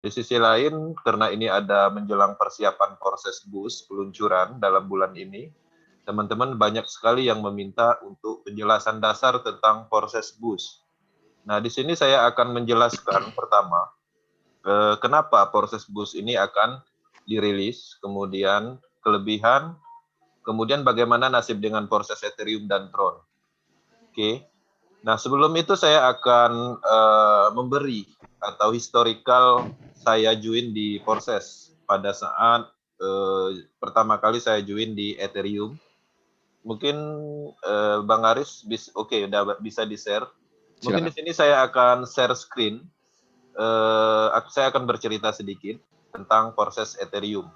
Di sisi lain, karena ini ada menjelang persiapan proses bus peluncuran dalam bulan ini, teman-teman banyak sekali yang meminta untuk penjelasan dasar tentang proses bus. Nah, di sini saya akan menjelaskan pertama, kenapa proses bus ini akan dirilis, kemudian kelebihan, kemudian bagaimana nasib dengan proses Ethereum dan Tron. Oke. Nah, sebelum itu saya akan memberi atau historical saya join di proses pada saat pertama kali saya join di Ethereum. Mungkin Bang Aris oke, udah bisa di-share. Mungkin di Silakan. sini saya akan share screen. Saya akan bercerita sedikit tentang proses Ethereum.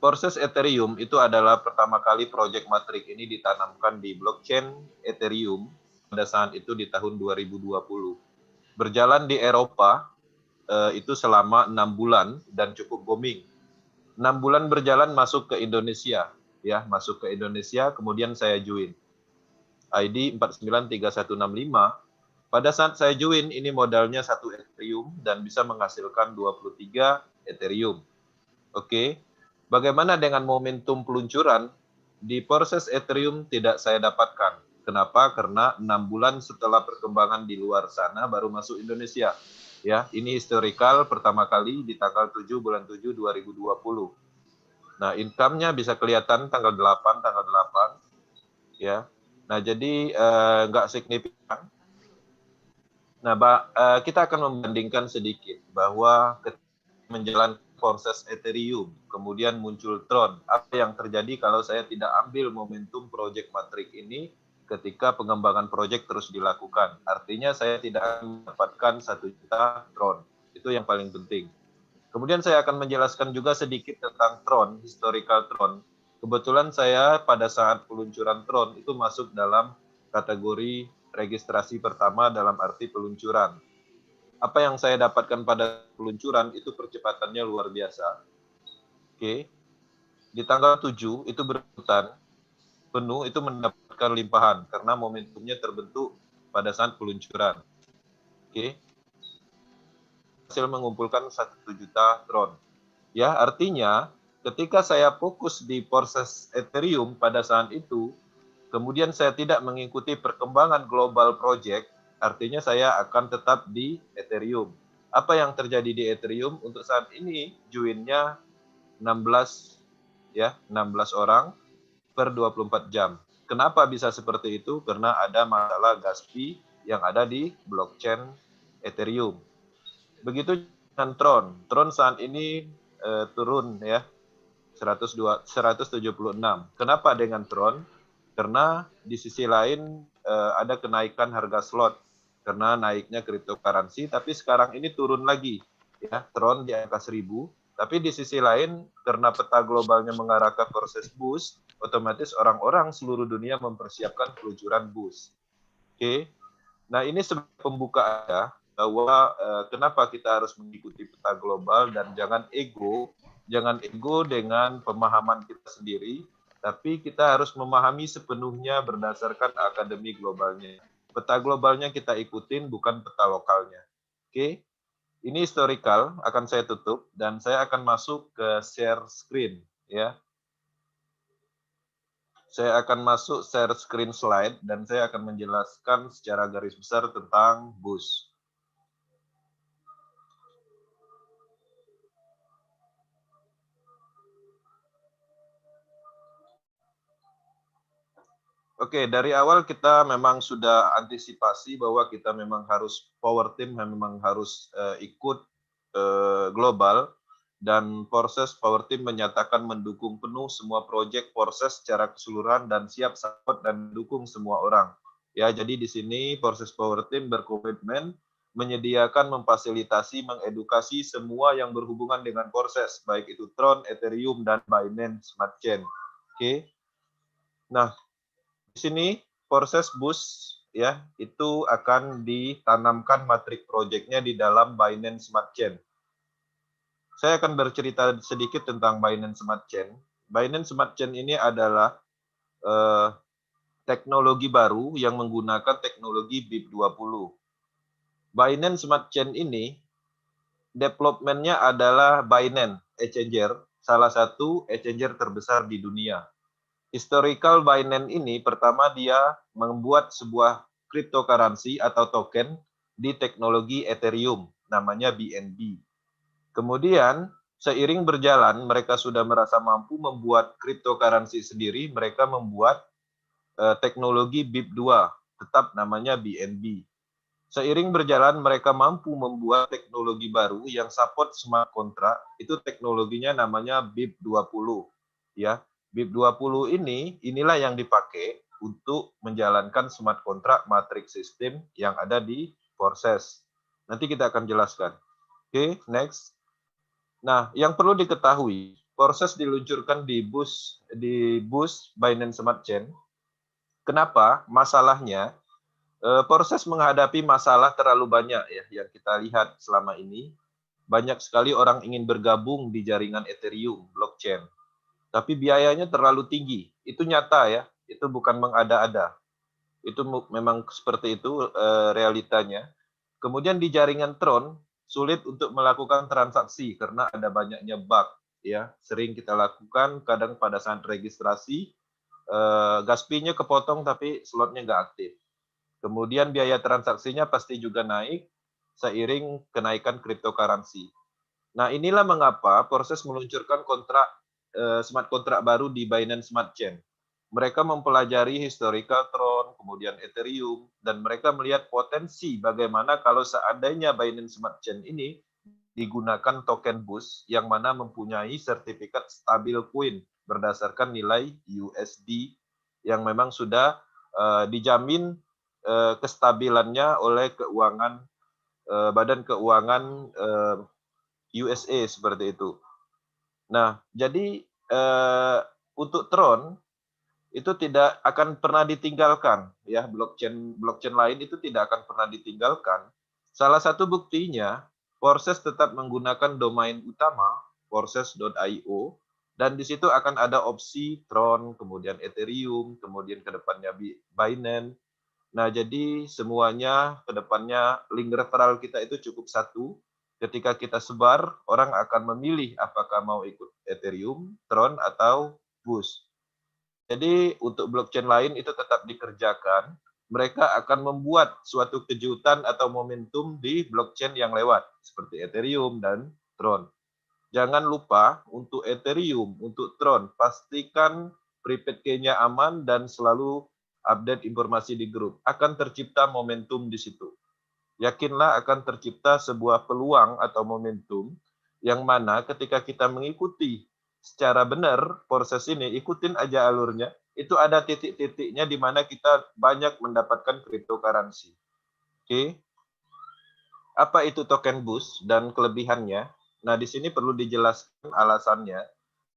Proses Ethereum itu adalah pertama kali project Matrix ini ditanamkan di blockchain Ethereum pada saat itu di tahun 2020. Berjalan di Eropa itu selama 6 bulan dan cukup booming. 6 bulan berjalan masuk ke Indonesia, ya, masuk ke Indonesia, kemudian saya join. ID 493165. Pada saat saya join, ini modalnya 1 Ethereum dan bisa menghasilkan 23 Ethereum. Oke. Bagaimana dengan momentum peluncuran? Di proses Ethereum tidak saya dapatkan. Kenapa? Karena 6 bulan setelah perkembangan di luar sana baru masuk Indonesia. Ya, ini historical pertama kali di tanggal 7 bulan 7 2020. Nah, income-nya bisa kelihatan tanggal 8, tanggal 8, ya. Nah, jadi nggak signifikan. Nah, kita akan membandingkan sedikit bahwa menjalankan proses Ethereum, kemudian muncul Tron. Apa yang terjadi kalau saya tidak ambil momentum Project Matrix ini ketika pengembangan project terus dilakukan? Artinya saya tidak mendapatkan 1 juta Tron. Itu yang paling penting. Kemudian saya akan menjelaskan juga sedikit tentang Tron, historical Tron. Kebetulan saya pada saat peluncuran Tron itu masuk dalam kategori registrasi pertama dalam arti peluncuran. Apa yang saya dapatkan pada peluncuran itu percepatannya luar biasa. Oke. Di tanggal 7 itu berurutan penuh itu mendapatkan limpahan karena momentumnya terbentuk pada saat peluncuran. Oke. Hasil mengumpulkan 1 juta Tron. Ya, artinya ketika saya fokus di proses Ethereum pada saat itu, kemudian saya tidak mengikuti perkembangan global project, artinya saya akan tetap di Ethereum. Apa yang terjadi di Ethereum untuk saat ini join-nya 16 ya, 16 orang per 24 jam. Kenapa bisa seperti itu? Karena ada masalah gas fee yang ada di blockchain Ethereum. Begitu dengan Tron. Tron saat ini turun ya 176. Kenapa dengan Tron? Karena di sisi lain ada kenaikan harga slot karena naiknya cryptocurrency, tapi sekarang ini turun lagi ya, Tron di angka 1000. Tapi di sisi lain karena peta globalnya mengarah ke proses boost, otomatis orang-orang seluruh dunia mempersiapkan peluncuran boost. Oke. Nah, ini sebagai pembuka ya, bahwa kenapa kita harus mengikuti peta global dan jangan ego dengan pemahaman kita sendiri, tapi kita harus memahami sepenuhnya berdasarkan akademi globalnya. Peta globalnya kita ikutin, bukan peta lokalnya. Oke, ini historical, akan saya tutup, dan saya akan masuk ke share screen. Ya, saya akan masuk share screen slide, dan saya akan menjelaskan secara garis besar tentang BUS. Oke, dari awal kita memang sudah antisipasi bahwa kita memang harus power team, memang harus ikut global, dan proses power team menyatakan mendukung penuh semua proyek proses secara keseluruhan dan siap support dan dukung semua orang. Ya, jadi di sini proses power team berkomitmen menyediakan, memfasilitasi, mengedukasi semua yang berhubungan dengan proses, baik itu Tron, Ethereum, dan Binance Smart Chain. Oke. Nah, di sini proses bus ya itu akan ditanamkan matrik projectnya di dalam Binance Smart Chain. Saya akan bercerita sedikit tentang Binance Smart Chain. Binance Smart Chain ini adalah teknologi baru yang menggunakan teknologi BIP20. Binance Smart Chain ini development-nya adalah Binance Exchanger, salah satu exchanger terbesar di dunia. Historical Binance ini pertama dia membuat sebuah cryptocurrency atau token di teknologi Ethereum, namanya BNB. Kemudian seiring berjalan mereka sudah merasa mampu membuat cryptocurrency sendiri, mereka membuat teknologi BIP2, tetap namanya BNB. Seiring berjalan mereka mampu membuat teknologi baru yang support smart contract, itu teknologinya namanya BIP20 ya. BIP20 inilah yang dipakai untuk menjalankan smart contract matrix system yang ada di Forces. Nanti kita akan jelaskan. Oke, next. Nah, yang perlu diketahui, Forces diluncurkan di bus Binance Smart Chain. Kenapa? Masalahnya proses menghadapi masalah terlalu banyak ya yang kita lihat selama ini. Banyak sekali orang ingin bergabung di jaringan Ethereum blockchain, tapi biayanya terlalu tinggi. Itu nyata ya, itu bukan mengada-ada. Itu memang seperti itu realitanya. Kemudian di jaringan Tron sulit untuk melakukan transaksi karena ada banyaknya bug ya. Sering kita lakukan kadang pada saat registrasi gas fee-nya kepotong tapi slotnya nggak aktif. Kemudian biaya transaksinya pasti juga naik seiring kenaikan cryptocurrency. Nah, inilah mengapa proses meluncurkan kontrak smart kontrak baru di Binance Smart Chain. Mereka mempelajari historical Tron, kemudian Ethereum, dan mereka melihat potensi bagaimana kalau seandainya Binance Smart Chain ini digunakan token BUS yang mana mempunyai sertifikat stabil coin berdasarkan nilai USD yang memang sudah dijamin kestabilannya oleh keuangan Badan Keuangan USA seperti itu. Nah, jadi untuk Tron itu tidak akan pernah ditinggalkan ya, blockchain lain itu tidak akan pernah ditinggalkan. Salah satu buktinya Forces tetap menggunakan domain utama forces.io dan di situ akan ada opsi Tron, kemudian Ethereum, kemudian kedepannya Binance. Nah, jadi semuanya kedepannya link referral kita itu cukup satu. Ketika kita sebar, orang akan memilih apakah mau ikut Ethereum, Tron, atau BUS. Jadi untuk blockchain lain itu tetap dikerjakan. Mereka akan membuat suatu kejutan atau momentum di blockchain yang lewat, seperti Ethereum dan Tron. Jangan lupa untuk Ethereum, untuk Tron, pastikan prepaid key-nya aman dan selalu update informasi di grup. Akan tercipta momentum di situ. Yakinlah akan tercipta sebuah peluang atau momentum yang mana ketika kita mengikuti secara benar proses ini, ikutin aja alurnya, itu ada titik-titiknya di mana kita banyak mendapatkan cryptocurrency. Oke. Apa itu token BUS dan kelebihannya? Nah, di sini perlu dijelaskan alasannya.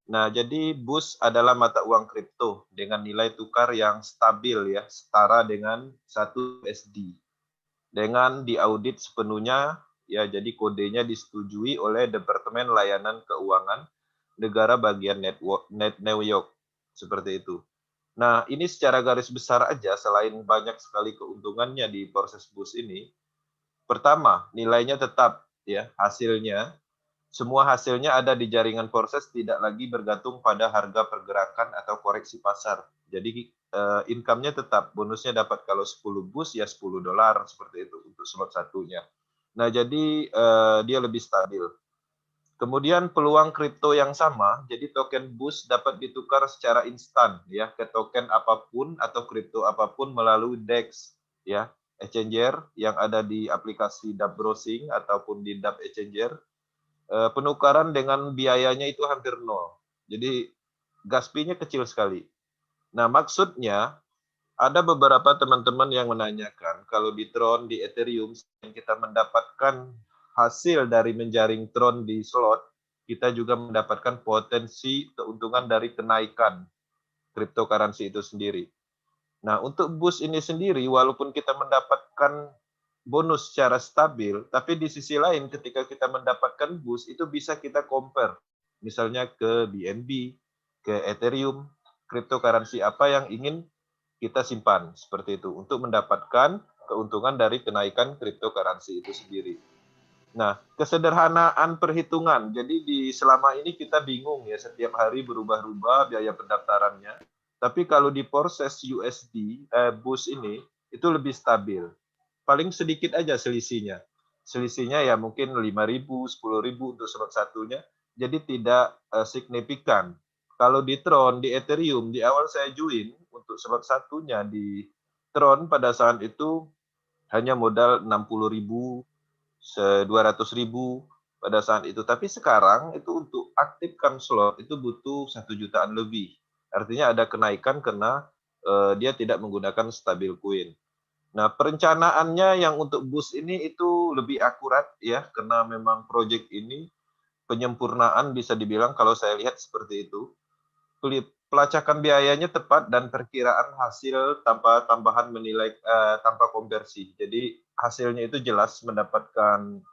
Nah, jadi BUS adalah mata uang kripto dengan nilai tukar yang stabil ya, setara dengan 1 USD. Dengan diaudit sepenuhnya, ya jadi kodenya disetujui oleh Departemen Layanan Keuangan Negara Bagian New York. Seperti itu. Nah, ini secara garis besar aja, selain banyak sekali keuntungannya di proses BUS ini, pertama, nilainya tetap ya, hasilnya semua hasilnya ada di jaringan proses, tidak lagi bergantung pada harga pergerakan atau koreksi pasar. Jadi income-nya tetap, bonusnya dapat kalau 10 bus ya $10 seperti itu untuk slot satunya. Nah, jadi dia lebih stabil. Kemudian peluang kripto yang sama, jadi token BUS dapat ditukar secara instan ya ke token apapun atau kripto apapun melalui DEX ya, exchanger yang ada di aplikasi DApp Browsing ataupun di DApp Exchanger. Penukaran dengan biayanya itu hampir nol. Jadi gas fee-nya kecil sekali. Nah, maksudnya ada beberapa teman-teman yang menanyakan kalau di Tron, di Ethereum, yang kita mendapatkan hasil dari menjaring Tron di slot, kita juga mendapatkan potensi keuntungan dari kenaikan cryptocurrency itu sendiri. Nah, untuk BUS ini sendiri, walaupun kita mendapatkan bonus secara stabil, tapi di sisi lain ketika kita mendapatkan BUS, itu bisa kita compare. Misalnya ke BNB, ke Ethereum, cryptocurrency apa yang ingin kita simpan, seperti itu, untuk mendapatkan keuntungan dari kenaikan cryptocurrency itu sendiri. Nah, kesederhanaan perhitungan. Jadi selama ini kita bingung ya, setiap hari berubah-ubah biaya pendaftarannya. Tapi kalau di proses USD, BUS ini, itu lebih stabil. Paling sedikit aja selisihnya. Selisihnya ya mungkin 5.000, 10.000 untuk slot satunya. Jadi tidak signifikan. Kalau di Tron, di Ethereum, di awal saya join untuk slot satunya di Tron pada saat itu hanya modal 60.000, 200.000 pada saat itu. Tapi sekarang itu untuk aktifkan slot itu butuh 1 jutaan lebih. Artinya ada kenaikan karena dia tidak menggunakan stabil coin. Nah, perencanaannya yang untuk BUS ini itu lebih akurat ya, karena memang proyek ini penyempurnaan bisa dibilang kalau saya lihat seperti itu. Pelacakan biayanya tepat dan perkiraan hasil tanpa tambahan menilai tanpa konversi. Jadi hasilnya itu jelas mendapatkan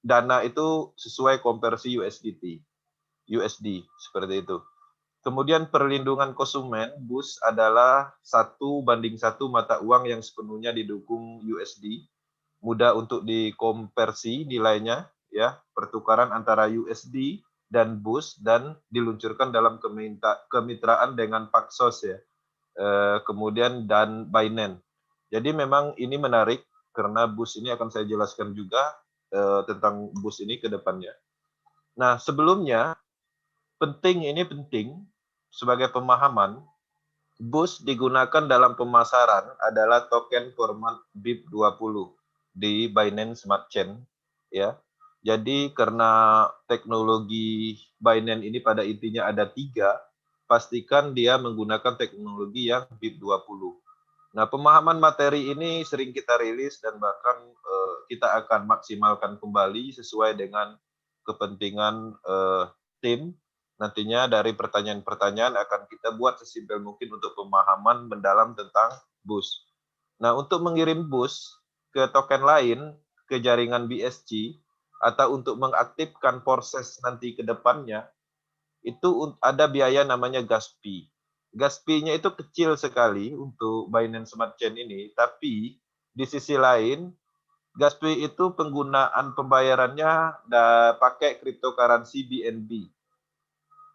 dana itu sesuai konversi USD seperti itu. Kemudian perlindungan konsumen, BUS adalah 1:1 mata uang yang sepenuhnya didukung USD, mudah untuk dikonversi nilainya, ya, pertukaran antara USD dan BUS dan diluncurkan dalam kemitraan dengan Paxos ya, kemudian dan Binance. Jadi memang ini menarik karena BUS ini akan saya jelaskan juga tentang BUS ini ke depannya. Nah, sebelumnya penting sebagai pemahaman, BUS digunakan dalam pemasaran adalah token format BIP20 di Binance Smart Chain ya. Jadi karena teknologi Binance ini pada intinya ada 3, pastikan dia menggunakan teknologi yang BIP20. Nah, pemahaman materi ini sering kita rilis dan bahkan kita akan maksimalkan kembali sesuai dengan kepentingan tim. Nantinya dari pertanyaan-pertanyaan akan kita buat sesimpel mungkin untuk pemahaman mendalam tentang BUS. Nah, untuk mengirim BUS ke token lain, ke jaringan BSC, atau untuk mengaktifkan proses nanti ke depannya, itu ada biaya namanya gas fee. Gas fee-nya itu kecil sekali untuk Binance Smart Chain ini, tapi di sisi lain, gas fee itu penggunaan pembayarannya pakai cryptocurrency BNB.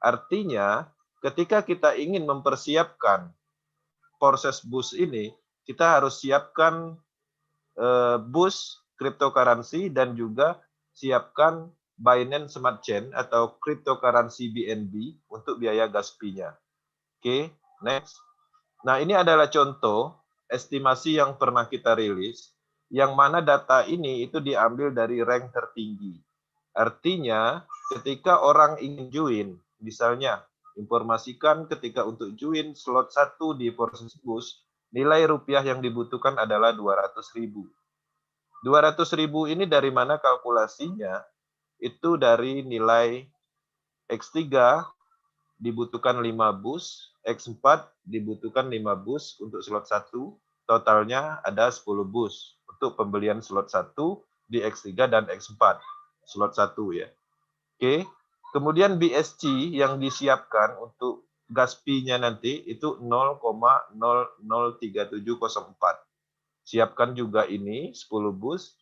Artinya, ketika kita ingin mempersiapkan proses BUS ini, kita harus siapkan BUS cryptocurrency dan juga siapkan Binance Smart Chain atau cryptocurrency BNB untuk biaya gas fee-nya. Oke, next. Nah, ini adalah contoh estimasi yang pernah kita rilis, yang mana data ini itu diambil dari rank tertinggi. Artinya, ketika orang ingin join, misalnya informasikan ketika untuk join slot 1 di proses BUS, nilai rupiah yang dibutuhkan adalah 200.000. 200.000 ini dari mana kalkulasinya? Itu dari nilai X3 dibutuhkan 5 BUS, X4 dibutuhkan 5 BUS untuk slot 1, totalnya ada 10 BUS untuk pembelian slot 1 di X3 dan X4, slot 1 ya. Oke, kemudian BSC yang disiapkan untuk gas fee-nya nanti itu 0,003704. Siapkan juga ini 10 BUS,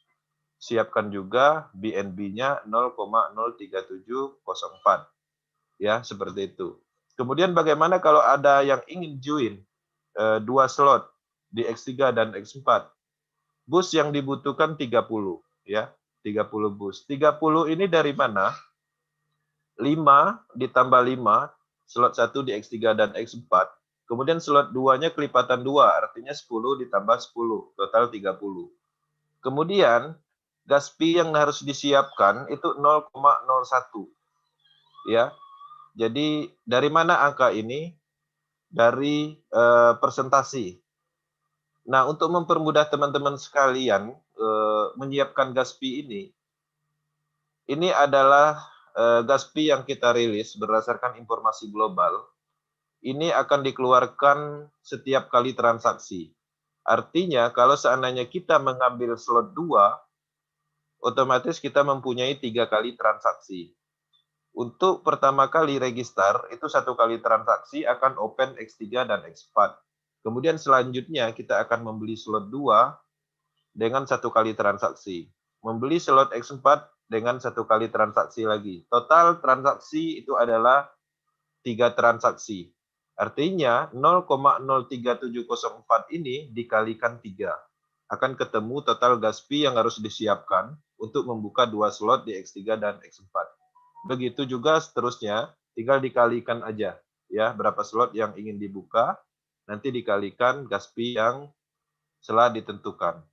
siapkan juga BNB-nya 0,03704. Ya, seperti itu. Kemudian bagaimana kalau ada yang ingin join 2 slot di X3 dan X4? BUS yang dibutuhkan 30 ya, 30 BUS. 30 ini dari mana? 5 ditambah 5, slot 1 di X3 dan X4. Kemudian slot 2-nya kelipatan 2, artinya 10 ditambah 10, total 30. Kemudian gas fee yang harus disiapkan itu 0,01. Ya. Jadi dari mana angka ini? Dari presentasi. Nah, untuk mempermudah teman-teman sekalian menyiapkan gas fee ini adalah gas fee yang kita rilis berdasarkan informasi global. Ini akan dikeluarkan setiap kali transaksi. Artinya, kalau seandainya kita mengambil slot 2, otomatis kita mempunyai 3 kali transaksi. Untuk pertama kali register, itu 1 kali transaksi akan open X3 dan X4. Kemudian selanjutnya kita akan membeli slot 2 dengan 1 kali transaksi. membeli slot X4 dengan 1 kali transaksi lagi. Total transaksi itu adalah 3 transaksi. Artinya 0,03704 ini dikalikan 3. Akan ketemu total gas fee yang harus disiapkan untuk membuka 2 slot di X3 dan X4. Begitu juga seterusnya, tinggal dikalikan aja ya berapa slot yang ingin dibuka, nanti dikalikan gas fee yang telah ditentukan.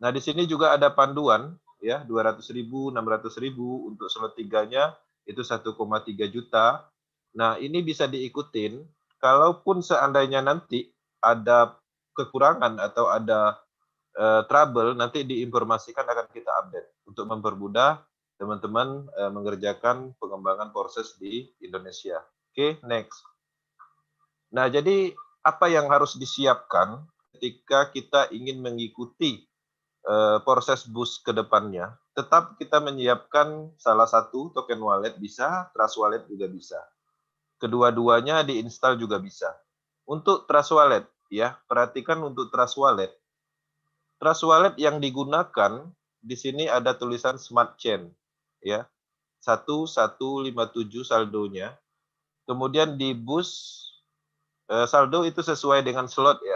Nah, di sini juga ada panduan ya, 200.000, 600.000 untuk slot 3-nya itu 1,3 juta. Nah, ini bisa diikutin kalaupun seandainya nanti ada kekurangan atau ada trouble, nanti diinformasikan akan kita update untuk mempermudah teman-teman mengerjakan pengembangan proses di Indonesia. Oke, next. Nah, jadi apa yang harus disiapkan ketika kita ingin mengikuti proses bus ke depannya? Tetap kita menyiapkan salah satu token wallet bisa, Trust Wallet juga bisa. Kedua-duanya diinstal juga bisa. Untuk Trust Wallet, ya, perhatikan untuk Trust Wallet. Trust Wallet yang digunakan di sini ada tulisan Smart Chain, ya, 1157 saldonya. Kemudian di bus saldo itu sesuai dengan slot ya,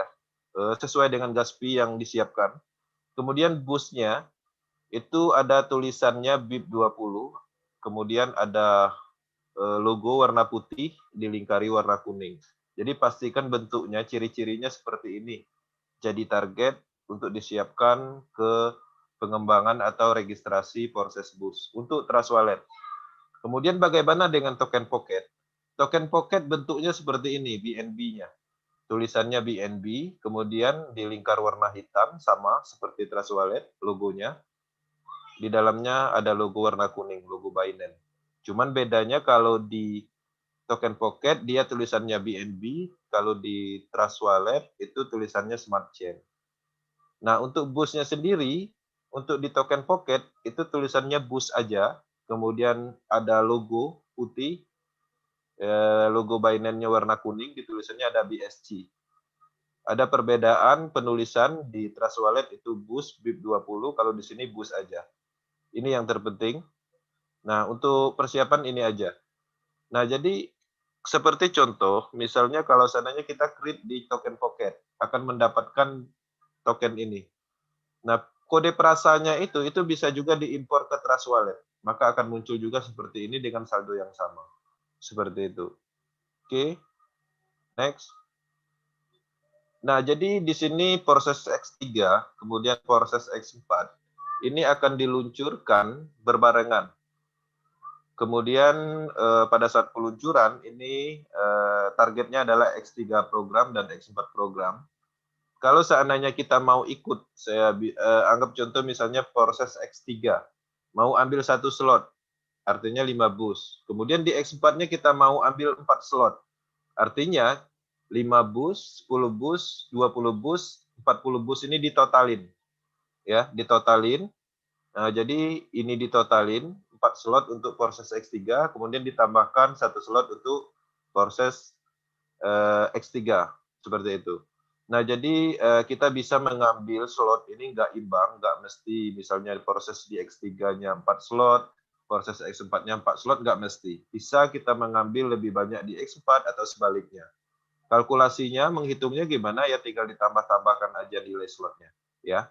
sesuai dengan gas fee yang disiapkan. Kemudian busnya itu ada tulisannya BIP20, kemudian ada logo warna putih dilingkari warna kuning. Jadi pastikan bentuknya, ciri-cirinya seperti ini. Jadi target untuk disiapkan ke pengembangan atau registrasi proses bus untuk Trust Wallet. Kemudian bagaimana dengan token pocket? Token pocket bentuknya seperti ini, BNB-nya. Tulisannya BNB, kemudian dilingkar warna hitam sama seperti Trust Wallet, logonya. Di dalamnya ada logo warna kuning, logo Binance. Cuman bedanya kalau di token pocket dia tulisannya BNB, kalau di Trust Wallet itu tulisannya Smart Chain. Nah, untuk busnya sendiri, untuk di token pocket itu tulisannya bus aja, kemudian ada logo putih, logo Binance-nya warna kuning, ditulisannya ada BSC. Ada perbedaan penulisan di Trust Wallet itu bus BIP20, kalau di sini bus aja. Ini yang terpenting. Nah, untuk persiapan ini aja. Nah, jadi seperti contoh, misalnya kalau seandainya kita create di token pocket, akan mendapatkan token ini. Nah, kode perasanya itu bisa juga diimpor ke Trust Wallet. Maka akan muncul juga seperti ini dengan saldo yang sama. Seperti itu. Oke, next. Nah, jadi di sini proses X3, kemudian proses X4, ini akan diluncurkan berbarengan. Kemudian pada saat peluncuran ini targetnya adalah X3 program dan X4 program. Kalau seandainya kita mau ikut, saya anggap contoh misalnya proses X3, mau ambil 1 slot, artinya 5 bus. Kemudian di X4-nya kita mau ambil 4 slot, artinya 5 bus, 10 bus, 20 bus, 40 bus ini ditotalin. Ya, ditotalin. Nah, jadi ini ditotalin 4 slot untuk proses X3, kemudian ditambahkan 1 slot untuk proses X3, seperti itu. Nah, jadi kita bisa mengambil slot ini nggak imbang, nggak mesti misalnya proses di X3-nya 4 slot, proses X4-nya 4 slot, nggak mesti. Bisa kita mengambil lebih banyak di X4 atau sebaliknya. Kalkulasinya, menghitungnya gimana ya tinggal ditambah-tambahkan aja nilai slotnya. Ya.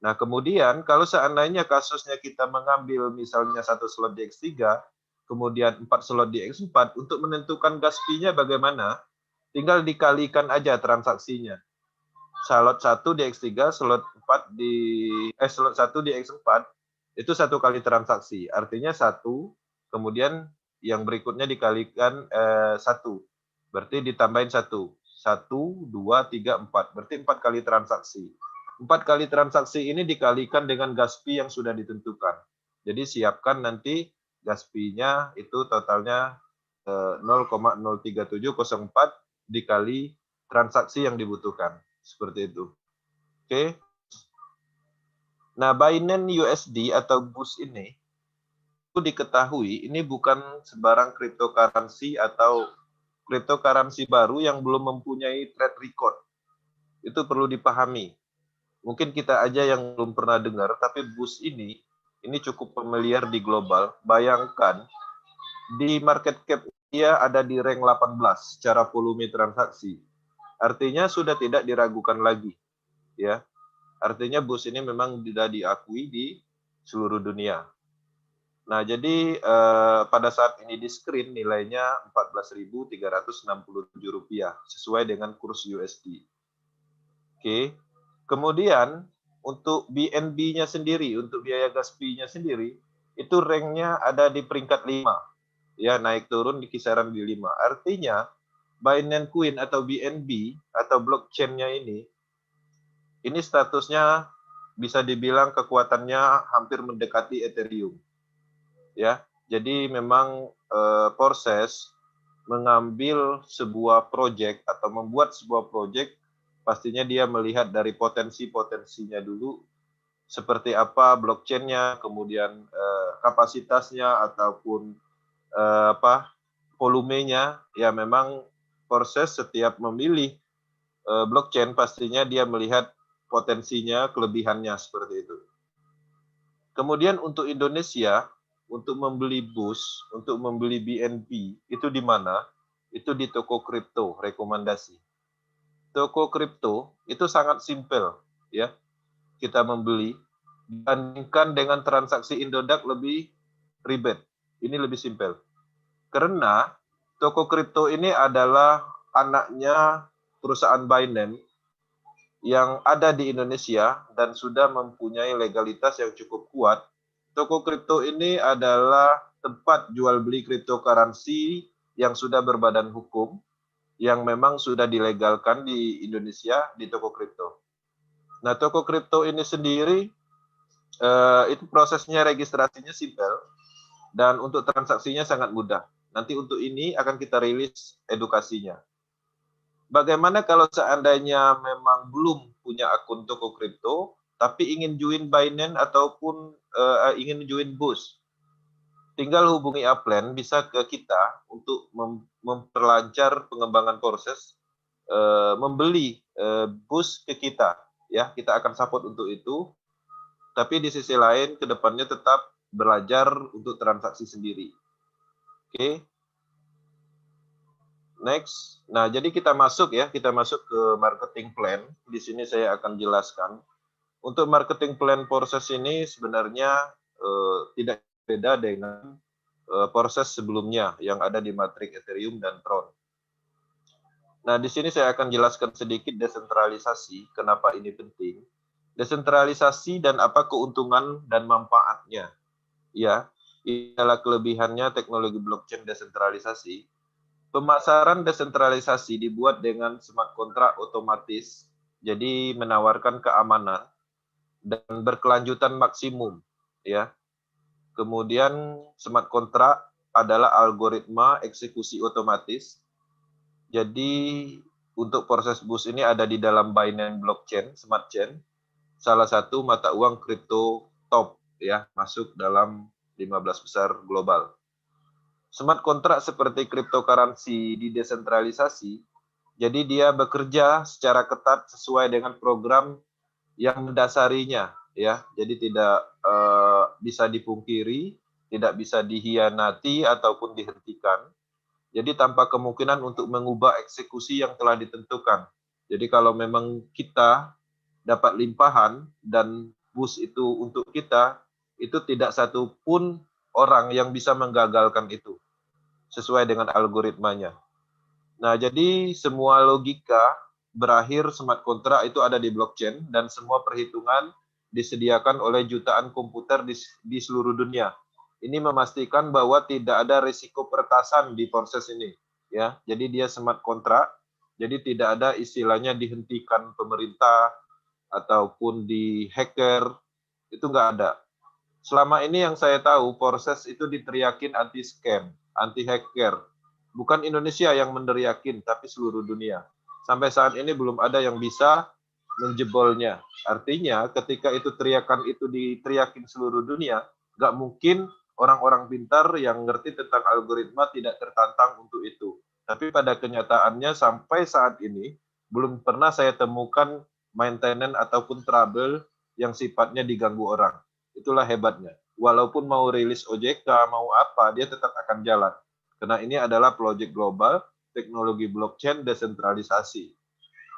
Nah, kemudian kalau seandainya kasusnya kita mengambil misalnya 1 slot di X3, kemudian 4 slot di X4, untuk menentukan gas fee-nya bagaimana? Tinggal dikalikan aja transaksinya. Slot 1 di X3, slot 4 di slot 1 di X4 itu 1 kali transaksi. Artinya 1, kemudian yang berikutnya dikalikan 1. Berarti ditambahin 1. 1, 2, 3, 4. Berarti 4 kali transaksi. 4 kali transaksi ini dikalikan dengan gas fee yang sudah ditentukan. Jadi siapkan nanti gas fee-nya itu totalnya 0,03704 dikali transaksi yang dibutuhkan. Seperti itu. Oke. Nah, Binance USD atau BUS ini itu diketahui ini bukan sembarang cryptocurrency atau cryptocurrency baru yang belum mempunyai track record. Itu perlu dipahami. Mungkin kita aja yang belum pernah dengar, tapi BUS ini ini cukup familiar di global. Bayangkan di market cap dia ada di rank 18 secara volume transaksi. Artinya sudah tidak diragukan lagi, ya. Artinya BUS ini memang sudah diakui di seluruh dunia. Nah, jadi pada saat ini di screen nilainya Rp14.367 sesuai dengan kurs USD. Oke. Kemudian untuk BNB-nya sendiri, untuk biaya gas fee-nya sendiri, itu ranknya ada di peringkat 5. Ya, naik turun di kisaran di 5. Artinya Binance Coin atau BNB atau blockchain-nya ini statusnya bisa dibilang kekuatannya hampir mendekati Ethereum. Ya, jadi memang proses mengambil sebuah proyek atau membuat sebuah proyek pastinya dia melihat dari potensi-potensinya dulu seperti apa blockchain-nya, kemudian kapasitasnya ataupun volumenya. Ya memang proses setiap memilih blockchain pastinya dia melihat potensinya, kelebihannya seperti itu. Kemudian untuk Indonesia, untuk membeli BUS, untuk membeli BNB, itu di mana? Itu di toko kripto, rekomendasi. Toko kripto itu sangat simpel, ya. Kita membeli, dibandingkan dengan transaksi Indodax lebih ribet. Ini lebih simpel. Karena toko kripto ini adalah anaknya perusahaan Binance yang ada di Indonesia dan sudah mempunyai legalitas yang cukup kuat. Toko kripto ini adalah tempat jual beli cryptocurrency yang sudah berbadan hukum, yang memang sudah dilegalkan di Indonesia di toko kripto. Nah, toko kripto ini sendiri itu prosesnya registrasinya simpel dan untuk transaksinya sangat mudah. Nanti untuk ini akan kita rilis edukasinya. Bagaimana kalau seandainya memang belum punya akun toko kripto, tapi ingin join Binance ataupun ingin join BUS? Tinggal hubungi Upland, bisa ke kita untuk memperlancar pengembangan proses membeli BUS ke kita. Ya, kita akan support untuk itu. Tapi di sisi lain, ke depannya tetap belajar untuk transaksi sendiri. Oke. Next. Nah, jadi kita masuk ke marketing plan. Di sini saya akan jelaskan. Untuk marketing plan proses ini sebenarnya tidak beda dengan proses sebelumnya yang ada di Matrix, Ethereum, dan Tron. Nah, di sini saya akan jelaskan sedikit desentralisasi, kenapa ini penting. Desentralisasi dan apa keuntungan dan manfaatnya. Ya, ini adalah kelebihannya teknologi blockchain desentralisasi. Pemasaran desentralisasi dibuat dengan smart contract otomatis, jadi menawarkan keamanan dan berkelanjutan maksimum, ya. Kemudian smart contract adalah algoritma eksekusi otomatis. Jadi untuk proses BUS ini ada di dalam Binance Blockchain, Smart Chain, salah satu mata uang kripto top, ya, masuk dalam 15 besar global. Smart contract seperti cryptocurrency didesentralisasi, jadi dia bekerja secara ketat sesuai dengan program yang mendasarinya, ya. Jadi tidak bisa dipungkiri, tidak bisa dihianati ataupun dihentikan. Jadi tanpa kemungkinan untuk mengubah eksekusi yang telah ditentukan. Jadi kalau memang kita dapat limpahan dan BUS itu untuk kita, itu tidak satu pun orang yang bisa menggagalkan itu sesuai dengan algoritmanya. Nah, jadi semua logika berakhir smart contract itu ada di blockchain dan semua perhitungan disediakan oleh jutaan komputer di seluruh dunia. Ini memastikan bahwa tidak ada risiko peretasan di proses ini, ya. Jadi dia smart contract, jadi tidak ada istilahnya dihentikan pemerintah ataupun di hacker, itu nggak ada. Selama ini yang saya tahu, proses itu diteriakin anti-scam, anti-hacker. Bukan Indonesia yang meneriakin, tapi seluruh dunia. Sampai saat ini belum ada yang bisa menjebolnya. Artinya ketika itu teriakan itu diteriakin seluruh dunia, nggak mungkin orang-orang pintar yang ngerti tentang algoritma tidak tertantang untuk itu. Tapi pada kenyataannya sampai saat ini, belum pernah saya temukan maintenance ataupun trouble yang sifatnya diganggu orang. Itulah hebatnya. walaupun mau rilis OJK, mau apa, dia tetap akan jalan. Karena ini adalah proyek global, teknologi blockchain desentralisasi.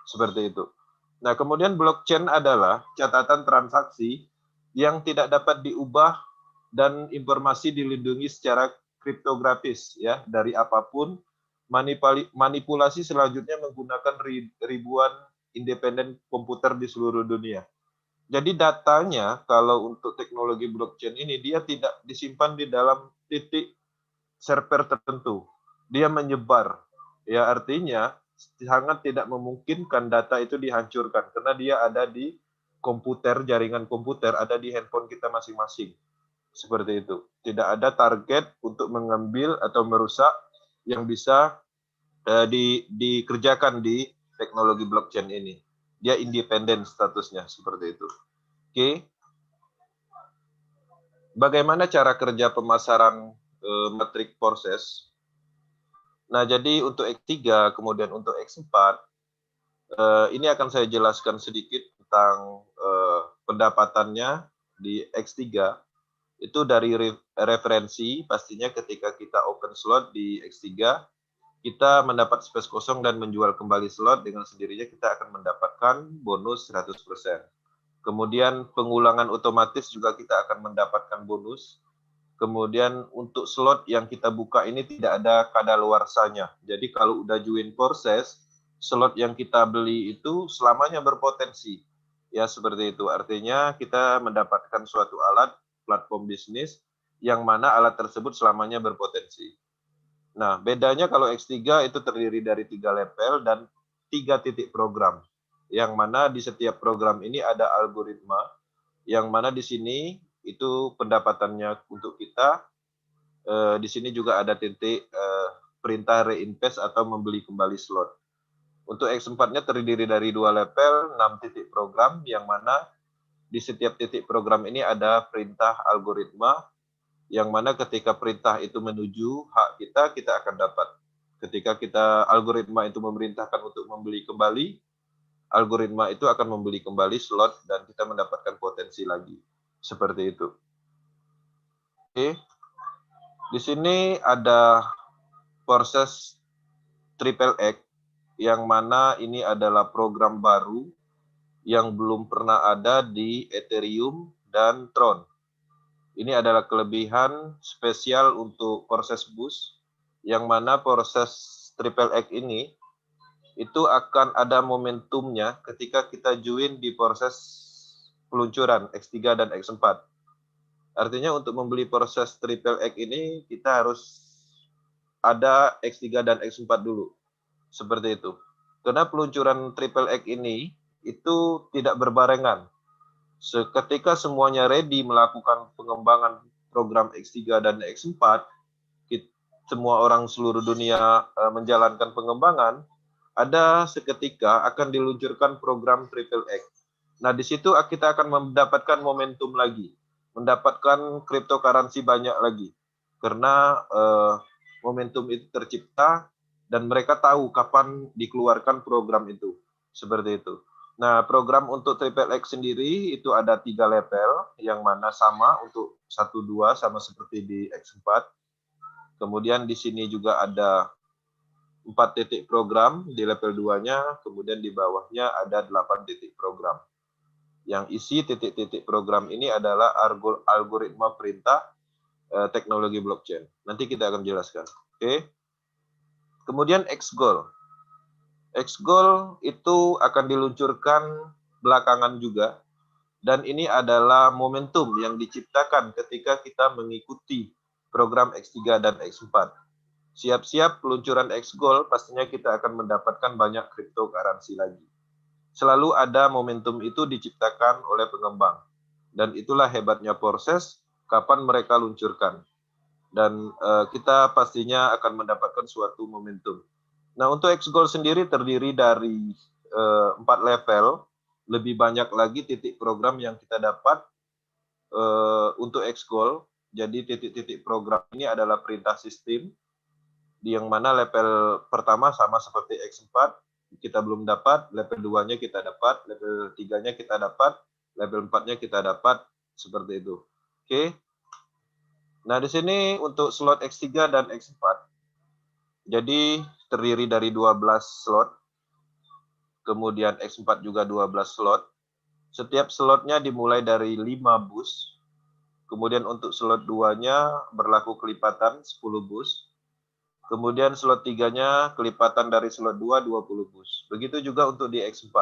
Seperti itu. Nah, kemudian blockchain adalah catatan transaksi yang tidak dapat diubah dan informasi dilindungi secara kriptografis ya dari apapun. Manipulasi selanjutnya menggunakan ribuan independen komputer di seluruh dunia. Jadi datanya kalau untuk teknologi blockchain ini dia tidak disimpan di dalam titik server tertentu. Dia menyebar. Ya artinya sangat tidak memungkinkan data itu dihancurkan karena dia ada di komputer, jaringan komputer ada di handphone kita masing-masing. Seperti itu. Tidak ada target untuk mengambil atau merusak yang bisa dikerjakan di teknologi blockchain ini. Dia independen statusnya seperti itu. Oke. Bagaimana cara kerja pemasaran metrik proses? Nah, jadi untuk X3 kemudian untuk X4 ini akan saya jelaskan sedikit tentang pendapatannya di X3. Itu dari referensi, pastinya ketika kita open slot di X3, kita mendapat space kosong dan menjual kembali slot, dengan sendirinya kita akan mendapatkan bonus 100%. Kemudian pengulangan otomatis juga kita akan mendapatkan bonus. Kemudian untuk slot yang kita buka ini tidak ada kadaluarsanya. Jadi kalau udah join proses, slot yang kita beli itu selamanya berpotensi. Ya seperti itu. Artinya kita mendapatkan suatu alat platform bisnis yang mana alat tersebut selamanya berpotensi. Nah, bedanya kalau X3 itu terdiri dari 3 level dan 3 titik program. Yang mana di setiap program ini ada algoritma, yang mana di sini itu pendapatannya untuk kita. Di sini juga ada titik perintah reinvest atau membeli kembali slot. Untuk X4-nya terdiri dari 2 level, 6 titik program, yang mana di setiap titik program ini ada perintah algoritma, yang mana ketika perintah itu menuju hak kita, kita akan dapat. Ketika kita algoritma itu memerintahkan untuk membeli kembali, algoritma itu akan membeli kembali slot dan kita mendapatkan potensi lagi. Seperti itu. Oke. Di sini ada proses Triple X, yang mana ini adalah program baru yang belum pernah ada di Ethereum dan Tron. Ini adalah kelebihan spesial untuk proses boost, yang mana proses Triple X ini itu akan ada momentumnya ketika kita join di proses peluncuran X3 dan X4. Artinya untuk membeli proses Triple X ini kita harus ada X3 dan X4 dulu. Seperti itu. Karena peluncuran Triple X ini itu tidak berbarengan. Ketika semuanya ready melakukan pengembangan program X3 dan X4, semua orang seluruh dunia menjalankan pengembangan, ada seketika akan diluncurkan program Triple X. Nah, di situ kita akan mendapatkan momentum lagi, mendapatkan cryptocurrency banyak lagi. Karena momentum itu tercipta dan mereka tahu kapan dikeluarkan program itu. Seperti itu. Nah, program untuk Triple X sendiri itu ada 3 level, yang mana sama untuk 1, 2, sama seperti di X4. Kemudian di sini juga ada 4 titik program di level 2-nya, kemudian di bawahnya ada 8 titik program. Yang isi titik-titik program ini adalah algoritma perintah teknologi blockchain. Nanti kita akan jelaskan. Oke. Kemudian XGOL. XGOL itu akan diluncurkan belakangan juga, dan ini adalah momentum yang diciptakan ketika kita mengikuti program X3 dan X4. Siap-siap peluncuran XGOL, pastinya kita akan mendapatkan banyak cryptocurrency lagi. Selalu ada momentum itu diciptakan oleh pengembang, dan itulah hebatnya proses kapan mereka luncurkan. Dan kita pastinya akan mendapatkan suatu momentum. Nah, untuk XGOL sendiri terdiri dari 4 level, lebih banyak lagi titik program yang kita dapat untuk XGOL. Jadi titik-titik program ini adalah perintah sistem, yang mana level pertama sama seperti X4, kita belum dapat, level 2-nya kita dapat, level 3-nya kita dapat, level 4-nya kita dapat, seperti itu. Oke. Nah, di sini untuk slot X3 dan X4, jadi terdiri dari 12 slot, kemudian X4 juga 12 slot. Setiap slotnya dimulai dari 5 bus, kemudian untuk slot 2-nya berlaku kelipatan 10 bus, kemudian slot 3-nya kelipatan dari slot 2, 20 bus. Begitu juga untuk di X4.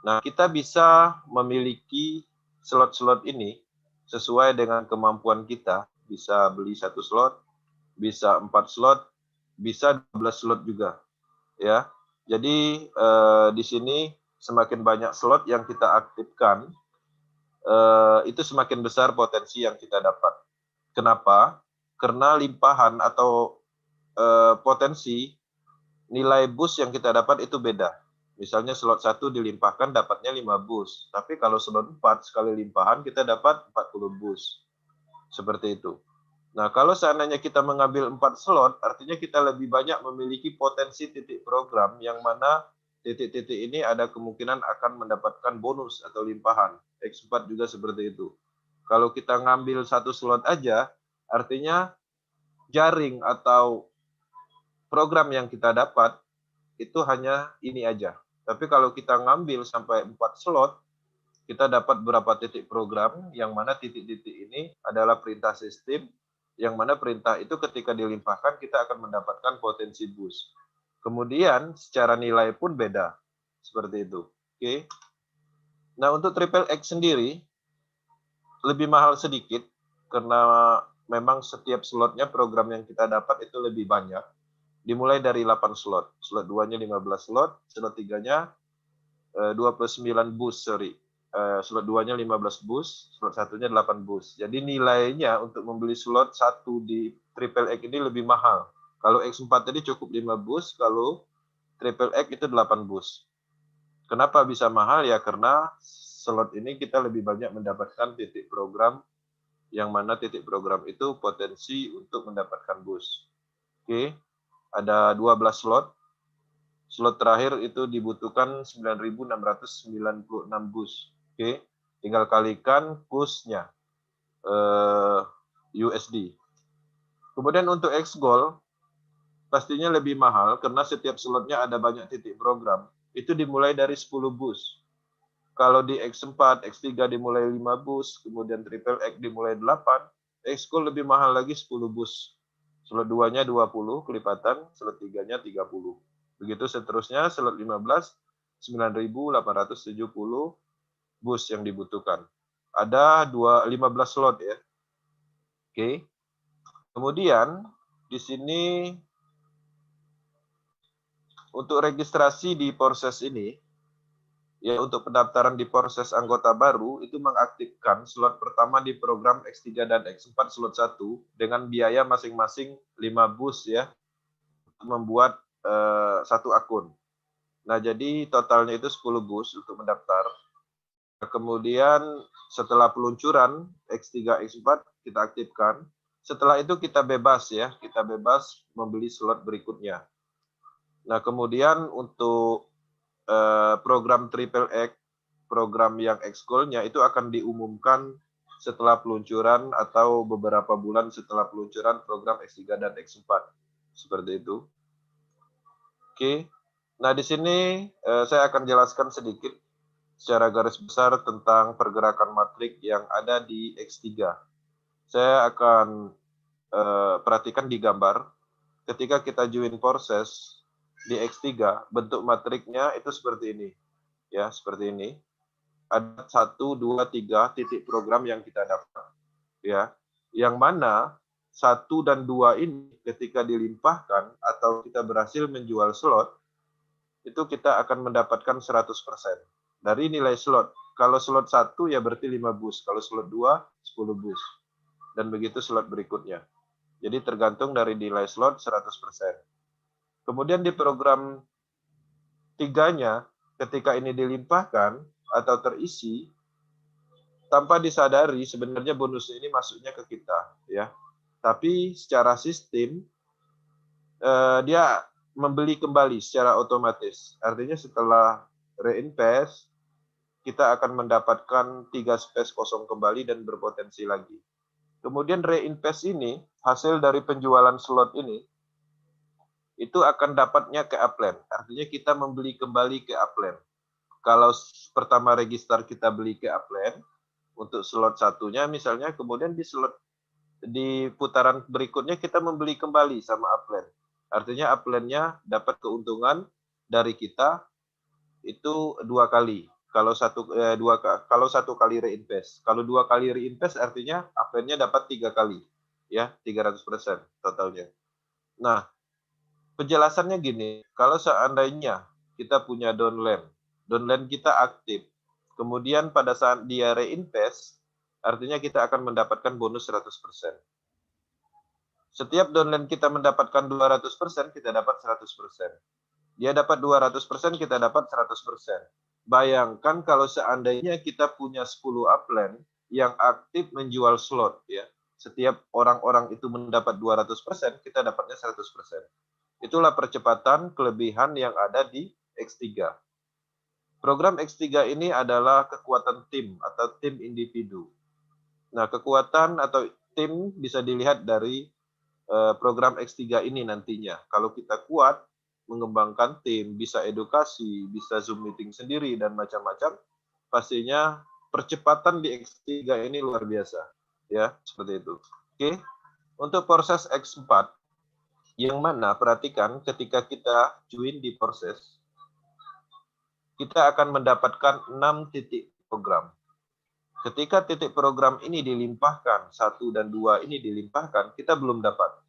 Nah, kita bisa memiliki slot-slot ini sesuai dengan kemampuan kita. Bisa beli 1 slot, bisa 4 slot, bisa 12 slot juga. Ya, jadi di sini semakin banyak slot yang kita aktifkan, itu semakin besar potensi yang kita dapat. Kenapa? Karena limpahan atau potensi nilai bus yang kita dapat itu beda. Misalnya slot 1 dilimpahkan dapatnya 5 bus, tapi kalau slot 4 sekali limpahan kita dapat 40 bus. Seperti itu. Nah, kalau seandainya kita mengambil 4 slot, artinya kita lebih banyak memiliki potensi titik program yang mana titik-titik ini ada kemungkinan akan mendapatkan bonus atau limpahan. X4 juga seperti itu. Kalau kita ngambil 1 slot aja, artinya jaring atau program yang kita dapat itu hanya ini aja. Tapi kalau kita ngambil sampai 4 slot, kita dapat berapa titik program, yang mana titik-titik ini adalah perintah sistem, yang mana perintah itu ketika dilimpahkan kita akan mendapatkan potensi bus. Kemudian secara nilai pun beda, seperti itu. Oke. Nah, untuk triple X sendiri lebih mahal sedikit karena memang setiap slotnya program yang kita dapat itu lebih banyak. Dimulai dari 8 slot. Slot 2-nya 15 slot, slot 3-nya 29 bus, sorry. Slot 2-nya 15 bus, slot 1-nya 8 bus. Jadi nilainya untuk membeli slot 1 di triple X ini lebih mahal. Kalau X4 tadi cukup 5 bus, kalau triple X itu 8 bus. Kenapa bisa mahal? Ya karena slot ini kita lebih banyak mendapatkan titik program, yang mana titik program itu potensi untuk mendapatkan bus. Oke, ada 12 slot. Slot terakhir itu dibutuhkan 9.696 bus. Oke, tinggal kalikan kursnya USD. Kemudian untuk X-Gold pastinya lebih mahal karena setiap slotnya ada banyak titik program. Itu dimulai dari 10 bus. Kalau di X4, X3 dimulai 5 bus, kemudian triple X dimulai 8, X-Gold lebih mahal lagi 10 bus. Slot 2-nya 20 kelipatan, slot 3-nya 30. Begitu seterusnya, slot 15, 9.870 bus yang dibutuhkan. Ada 15 slot ya. Oke. Kemudian di sini untuk registrasi di proses ini, ya untuk pendaftaran di proses anggota baru itu mengaktifkan slot pertama di program X3 dan X4 slot 1 dengan biaya masing-masing 5 bus ya, membuat satu akun. Nah, jadi totalnya itu 10 bus untuk mendaftar. Kemudian setelah peluncuran X3, X4 kita aktifkan. Setelah itu kita bebas ya, kita bebas membeli slot berikutnya. Nah, kemudian untuk program Triple X, program yang X-Gold-nya itu akan diumumkan setelah peluncuran atau beberapa bulan setelah peluncuran program X3 dan X4. Seperti itu. Oke. Nah, di sini saya akan jelaskan sedikit secara garis besar tentang pergerakan matrik yang ada di X3. Saya akan perhatikan di gambar. Ketika kita join proses di X3, bentuk matriknya itu seperti ini. Ya, seperti ini. Ada 1, 2, 3 titik program yang kita dapat. Ya, yang mana 1 dan 2 ini ketika dilimpahkan atau kita berhasil menjual slot, itu kita akan mendapatkan 100% dari nilai slot. Kalau slot 1 ya berarti 5 bus, kalau slot 2 10 bus. Dan begitu slot berikutnya. Jadi tergantung dari nilai slot 100%. Kemudian di program 3-nya ketika ini dilimpahkan atau terisi, tanpa disadari sebenarnya bonus ini masuknya ke kita ya. Tapi secara sistem dia membeli kembali secara otomatis. Artinya setelah reinvest, kita akan mendapatkan 3 space kosong kembali dan berpotensi lagi. Kemudian reinvest ini, hasil dari penjualan slot ini, itu akan dapatnya ke upline. Artinya kita membeli kembali ke upline. Kalau pertama register kita beli ke upline, untuk slot satunya misalnya, kemudian di putaran berikutnya kita membeli kembali sama upline. Artinya upline-nya dapat keuntungan dari kita itu 2 kali. Kalau satu kali reinvest. Kalau 2 kali reinvest artinya upline-nya dapat 3 kali. Ya, 300% totalnya. Nah, penjelasannya gini, kalau seandainya kita punya downline kita aktif, kemudian pada saat dia reinvest, artinya kita akan mendapatkan bonus 100%. Setiap downline kita mendapatkan 200%, kita dapat 100%. Dia dapat 200%, kita dapat 100%. Bayangkan kalau seandainya kita punya 10 upline yang aktif menjual slot, ya. Setiap orang-orang itu mendapat 200%, kita dapatnya 100%. Itulah percepatan kelebihan yang ada di X3. Program X3 ini adalah kekuatan tim atau tim individu. Nah, kekuatan atau tim bisa dilihat dari program X3 ini nantinya. Kalau kita kuat, mengembangkan tim, bisa edukasi, bisa Zoom meeting sendiri, dan macam-macam, pastinya percepatan di X3 ini luar biasa. Ya, seperti itu. Oke, untuk proses X4, yang mana perhatikan ketika kita join di proses, kita akan mendapatkan 6 titik program. Ketika titik program ini dilimpahkan, 1 dan 2 ini dilimpahkan, kita belum dapat.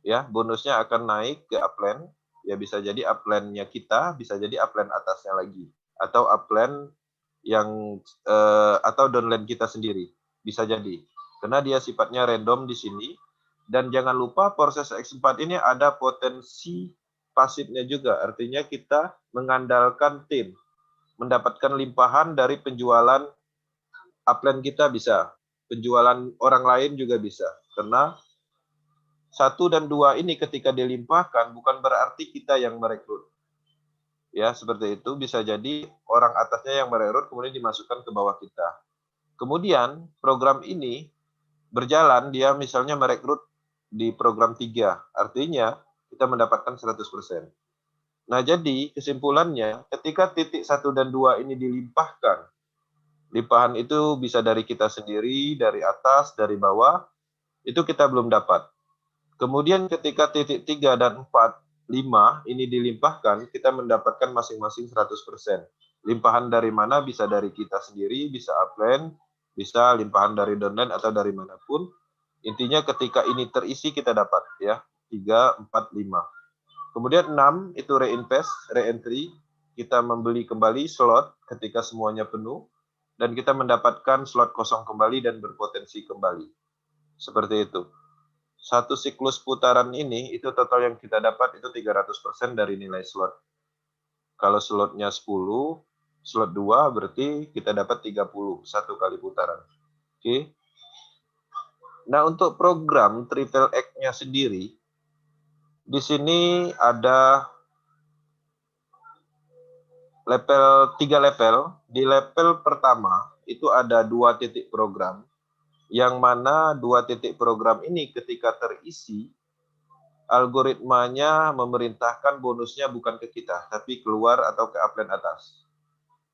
Ya, bonusnya akan naik ke upline, ya bisa jadi upline-nya kita, bisa jadi upline atasnya lagi, atau upline yang atau downline kita sendiri, bisa jadi. Karena dia sifatnya random di sini. Dan jangan lupa proses X4 ini ada potensi pasifnya juga, artinya kita mengandalkan tim, mendapatkan limpahan dari penjualan upline kita bisa, penjualan orang lain juga bisa. Karena 1 dan 2 ini ketika dilimpahkan bukan berarti kita yang merekrut. Ya, seperti itu, bisa jadi orang atasnya yang merekrut kemudian dimasukkan ke bawah kita. Kemudian program ini berjalan, dia misalnya merekrut di program 3, artinya kita mendapatkan 100%. Nah, jadi kesimpulannya ketika titik 1 dan 2 ini dilimpahkan, limpahan itu bisa dari kita sendiri, dari atas, dari bawah, itu kita belum dapat. Kemudian ketika titik 3 dan 4, 5 ini dilimpahkan, kita mendapatkan masing-masing 100%. Limpahan dari mana? Bisa dari kita sendiri, bisa upline, bisa limpahan dari downline atau dari manapun. Intinya ketika ini terisi kita dapat, ya, 3, 4, 5. Kemudian 6 itu reinvest, re-entry, kita membeli kembali slot ketika semuanya penuh, dan kita mendapatkan slot kosong kembali dan berpotensi kembali. Seperti itu. Satu siklus putaran ini, itu total yang kita dapat itu 300% dari nilai slot. Kalau slotnya 10, slot 2 berarti kita dapat 30, satu kali putaran. Oke. Nah, untuk program Triple X-nya sendiri, di sini ada level 3 level. Di level pertama itu ada 2 titik program, yang mana 2 titik program ini ketika terisi, algoritmanya memerintahkan bonusnya bukan ke kita, tapi keluar atau ke upline atas.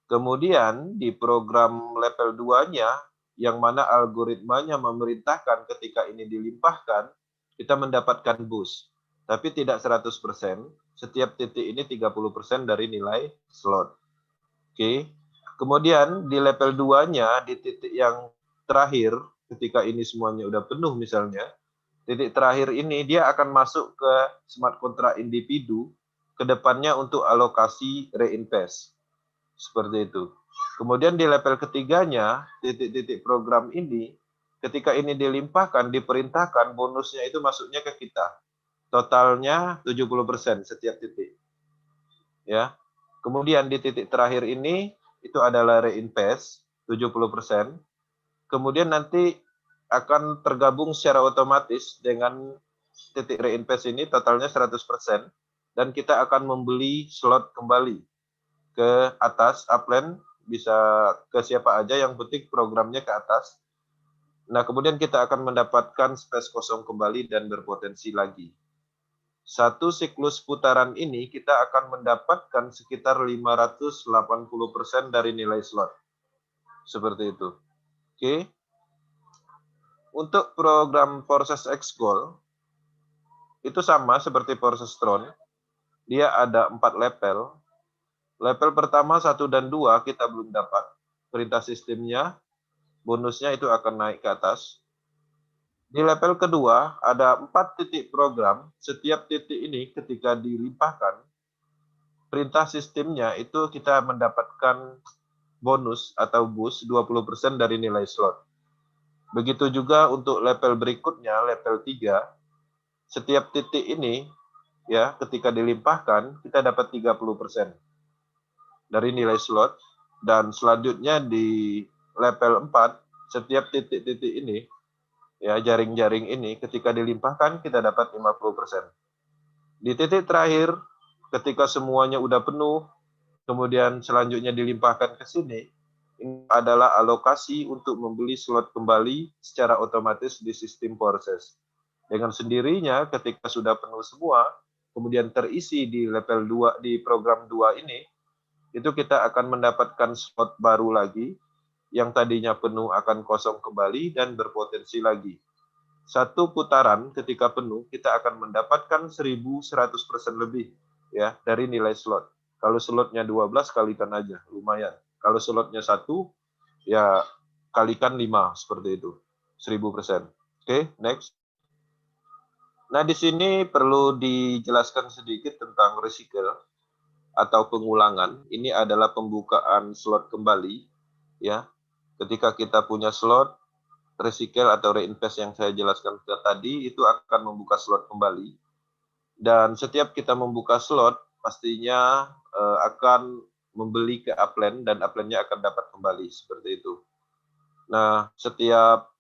Kemudian di program level 2-nya, yang mana algoritmanya memerintahkan ketika ini dilimpahkan, kita mendapatkan boost. Tapi tidak 100%, setiap titik ini 30% dari nilai slot. Oke. Kemudian di level 2-nya, di titik yang terakhir, ketika ini semuanya udah penuh misalnya, titik terakhir ini dia akan masuk ke smart contract individu ke depannya untuk alokasi reinvest. Seperti itu. Kemudian di level ketiganya, titik-titik program ini, ketika ini dilimpahkan, diperintahkan, bonusnya itu masuknya ke kita. Totalnya 70% setiap titik. Ya. Kemudian di titik terakhir ini, itu adalah reinvest, 70%. Kemudian nanti akan tergabung secara otomatis dengan titik reinvest ini, totalnya 100%. Dan kita akan membeli slot kembali ke atas, upline, bisa ke siapa aja, yang penting programnya ke atas. Nah, kemudian kita akan mendapatkan space kosong kembali dan berpotensi lagi. Satu siklus putaran ini kita akan mendapatkan sekitar 580% dari nilai slot. Seperti itu. Oke. Untuk program Forces X Goal, itu sama seperti Forces Tron. Dia ada 4 level. Level pertama 1 dan 2 kita belum dapat. Perintah sistemnya, bonusnya itu akan naik ke atas. Di level kedua, ada 4 titik program. Setiap titik ini ketika dilimpahkan, perintah sistemnya itu kita mendapatkan bonus atau boost 20% dari nilai slot. Begitu juga untuk level berikutnya, level 3, setiap titik ini ya ketika dilimpahkan kita dapat 30% dari nilai slot, dan selanjutnya di level 4, setiap titik-titik ini ya, jaring-jaring ini ketika dilimpahkan kita dapat 50%. Di titik terakhir ketika semuanya udah penuh, kemudian selanjutnya dilimpahkan ke sini, ini adalah alokasi untuk membeli slot kembali secara otomatis di sistem Forces. Dengan sendirinya ketika sudah penuh semua, kemudian terisi di level 2 di program 2 ini, itu kita akan mendapatkan slot baru lagi yang tadinya penuh akan kosong kembali dan berpotensi lagi. Satu putaran ketika penuh kita akan mendapatkan 1100% lebih ya dari nilai slot. Kalau slotnya 12 kalikan aja, lumayan. Kalau slotnya 1 ya kalikan 5 seperti itu. 1000%. Oke, next. Nah, di sini perlu dijelaskan sedikit tentang recycle atau pengulangan. Ini adalah pembukaan slot kembali ya. Ketika kita punya slot, recycle atau reinvest yang saya jelaskan tadi itu akan membuka slot kembali. Dan setiap kita membuka slot, pastinya akan membeli ke upline dan upline-nya akan dapat kembali seperti itu. Nah, setiap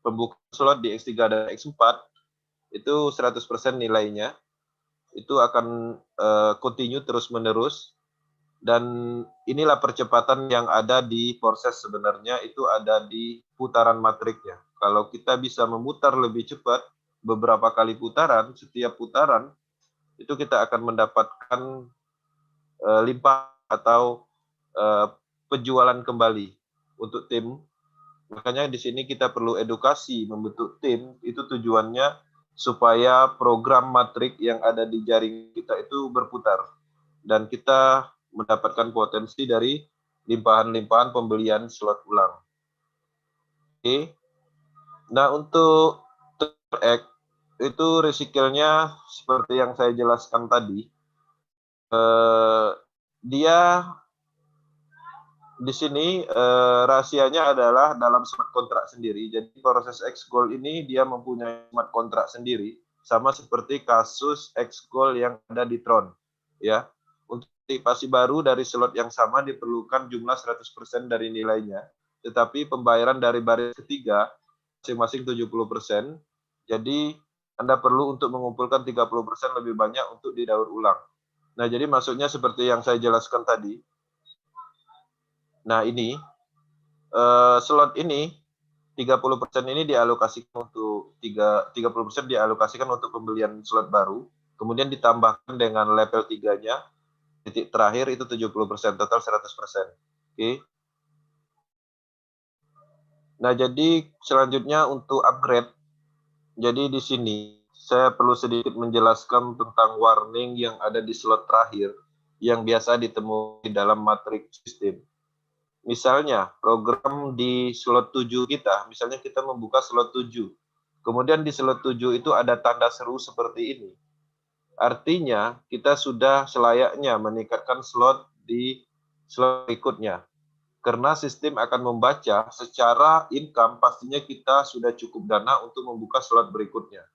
pembuka slot di X3 dan X4 itu 100% nilainya itu akan continue terus-menerus. Dan inilah percepatan yang ada di proses sebenarnya, itu ada di putaran matriknya. Kalau kita bisa memutar lebih cepat, beberapa kali putaran, setiap putaran, itu kita akan mendapatkan limpah atau penjualan kembali untuk tim. Makanya di sini kita perlu edukasi membentuk tim, itu tujuannya supaya program matrik yang ada di jaring kita itu berputar. Dan kita mendapatkan potensi dari limpahan-limpahan pembelian slot ulang. Oke. Nah, untuk X itu recycle-nya seperti yang saya jelaskan tadi. Dia di sini rahasianya adalah dalam smart kontrak sendiri. Jadi proses X Gold ini dia mempunyai smart kontrak sendiri, sama seperti kasus X Gold yang ada di Tron. Ya, untuk aktivasi baru dari slot yang sama diperlukan jumlah 100% dari nilainya, tetapi pembayaran dari baris ketiga masing-masing 70%. Jadi Anda perlu untuk mengumpulkan 30% lebih banyak untuk didaur ulang. Nah, jadi maksudnya seperti yang saya jelaskan tadi. Nah, ini slot ini 30% ini dialokasikan untuk 30% dialokasikan untuk pembelian slot baru, kemudian ditambahkan dengan level 3-nya, titik terakhir itu 70%, total 100%. Oke. Nah, jadi selanjutnya untuk upgrade. Jadi di sini saya perlu sedikit menjelaskan tentang warning yang ada di slot terakhir yang biasa ditemui dalam matriks sistem. Misalnya, program di slot 7 kita, misalnya kita membuka slot 7. Kemudian di slot 7 itu ada tanda seru seperti ini. Artinya, kita sudah selayaknya meningkatkan slot di slot berikutnya. Karena sistem akan membaca secara income, pastinya kita sudah cukup dana untuk membuka slot berikutnya.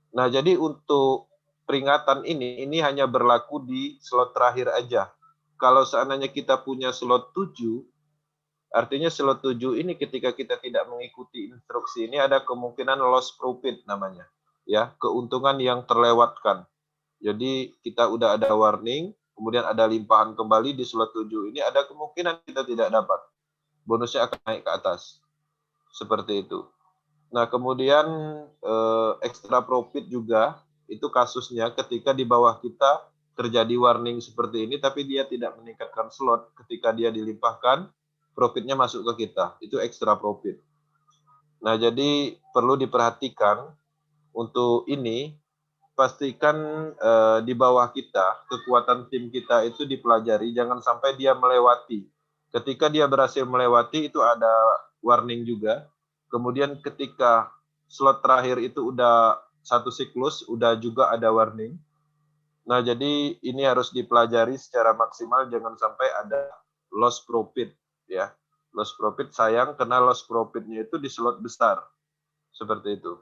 Nah, jadi untuk peringatan ini hanya berlaku di slot terakhir aja. Kalau seandainya kita punya slot 7, artinya slot 7 ini ketika kita tidak mengikuti instruksi ini ada kemungkinan loss profit namanya. Ya, keuntungan yang terlewatkan. Jadi kita udah ada warning, kemudian ada limpahan kembali di slot 7 ini ada kemungkinan kita tidak dapat. Bonusnya akan naik ke atas. seperti itu. Nah, kemudian extra profit juga itu kasusnya ketika di bawah kita terjadi warning seperti ini, tapi dia tidak meningkatkan slot. Ketika dia dilimpahkan, profitnya masuk ke kita. Itu extra profit. Nah, jadi perlu diperhatikan untuk ini, pastikan di bawah kita, kekuatan tim kita itu dipelajari, jangan sampai dia melewati. Ketika dia berhasil melewati, itu ada warning juga. Kemudian ketika slot terakhir itu udah satu siklus, udah juga ada warning. Nah, jadi ini harus dipelajari secara maksimal, jangan sampai ada loss profit. Ya, loss profit sayang, karena loss profitnya itu di slot besar. Seperti itu.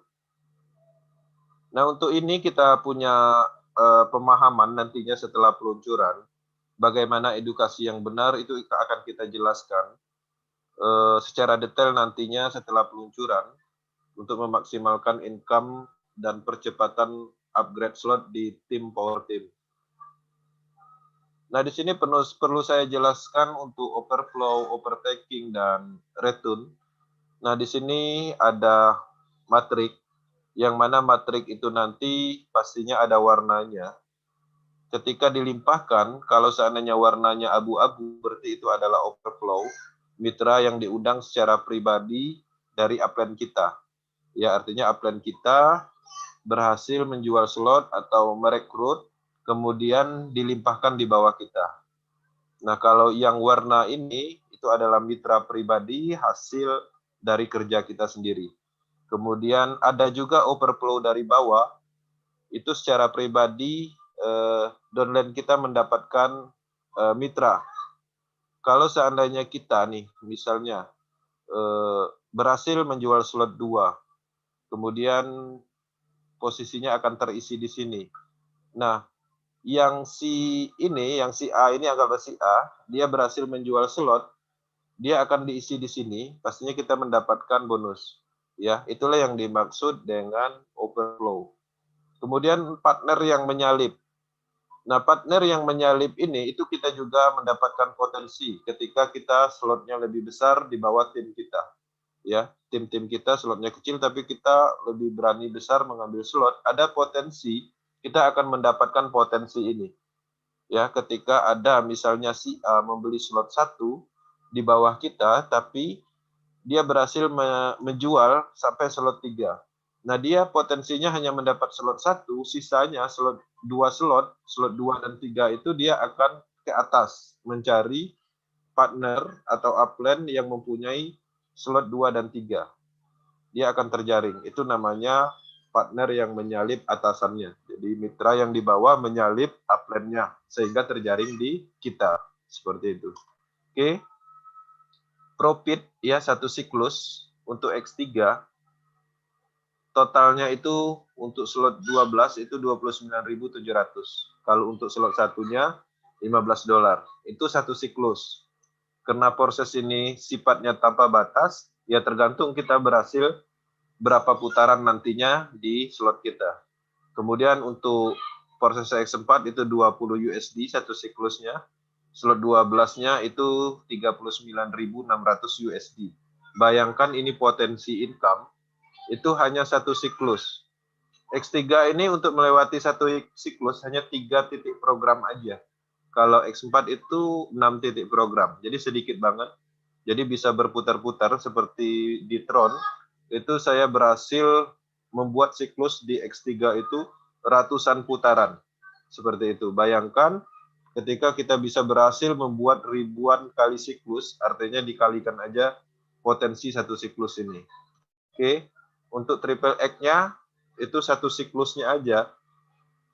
Nah, untuk ini kita punya pemahaman nantinya setelah peluncuran, bagaimana edukasi yang benar itu akan kita jelaskan secara detail nantinya setelah peluncuran untuk memaksimalkan income dan percepatan upgrade slot di tim Power Team. Nah, di sini perlu saya jelaskan untuk overflow, overtaking, dan return. Nah, di sini ada matrik, yang mana matrik itu nanti pastinya ada warnanya. Ketika dilimpahkan, kalau seandainya warnanya abu-abu, berarti itu adalah overflow, mitra yang diundang secara pribadi dari upline kita. Ya, artinya upline kita berhasil menjual slot atau merekrut, kemudian dilimpahkan di bawah kita. Nah, kalau yang warna ini, itu adalah mitra pribadi hasil dari kerja kita sendiri. Kemudian ada juga overflow dari bawah, itu secara pribadi downline kita mendapatkan mitra. Kalau seandainya kita nih, misalnya berhasil menjual slot 2, kemudian posisinya akan terisi di sini. Nah, yang si A ini anggaplah si A, dia berhasil menjual slot, dia akan diisi di sini, pastinya kita mendapatkan bonus. Ya, itulah yang dimaksud dengan overflow. Kemudian partner yang menyalip. Nah, partner yang menyalip ini itu kita juga mendapatkan potensi ketika kita slotnya lebih besar di bawah tim kita. Ya, tim-tim kita slotnya kecil tapi kita lebih berani besar mengambil slot, ada potensi kita akan mendapatkan potensi ini. Ya, ketika ada misalnya si A membeli slot 1 di bawah kita tapi dia berhasil menjual sampai slot 3. Nah, dia potensinya hanya mendapat slot 1, sisanya slot 2 slot 2 dan 3 itu dia akan ke atas mencari partner atau upline yang mempunyai slot 2 dan 3. Dia akan terjaring. Itu namanya partner yang menyalip atasannya. Jadi mitra yang di bawah menyalip upline-nya sehingga terjaring di kita. Seperti itu. Oke. Profit ya satu siklus untuk X3 totalnya itu untuk slot 12 itu 29.700. Kalau untuk slot satunya $15. Itu satu siklus. Karena proses ini sifatnya tanpa batas, ya tergantung kita berhasil berapa putaran nantinya di slot kita. Kemudian untuk proses X4 itu 20 USD satu siklusnya. Slot 12-nya itu 39.600 USD. Bayangkan ini potensi income, itu hanya satu siklus. X3 ini untuk melewati satu siklus hanya 3 titik program aja. Kalau X4 itu 6 titik program, jadi sedikit banget. Jadi bisa berputar-putar seperti di Tron. Itu saya berhasil membuat siklus di X3 itu ratusan putaran. Seperti itu. Bayangkan ketika kita bisa berhasil membuat ribuan kali siklus, artinya dikalikan aja potensi satu siklus ini. Oke, untuk triple X-nya itu satu siklusnya aja,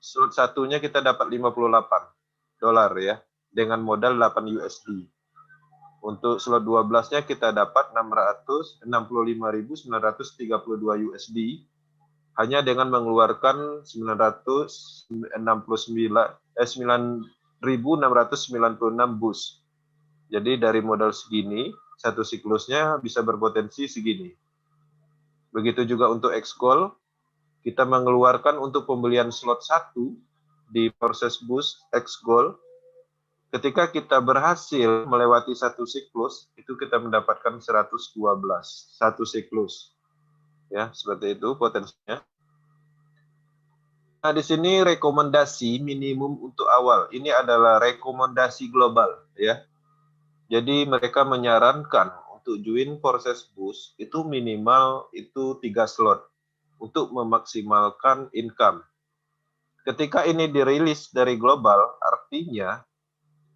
slot satunya kita dapat $58 ya, dengan modal 8 USD. Untuk slot 12-nya kita dapat 665.932 USD hanya dengan mengeluarkan 9.696 bus. Jadi dari modal segini, satu siklusnya bisa berpotensi segini. Begitu juga untuk X-Gold, kita mengeluarkan untuk pembelian slot 1 di proses bus X-Gold, Ketika kita berhasil melewati satu siklus, itu kita mendapatkan 112, satu siklus. Ya, seperti itu potensinya. Nah, di sini rekomendasi minimum untuk awal. Ini adalah rekomendasi global, ya. Jadi mereka menyarankan untuk join proses bus itu minimal itu 3 slot untuk memaksimalkan income. Ketika ini dirilis dari global, artinya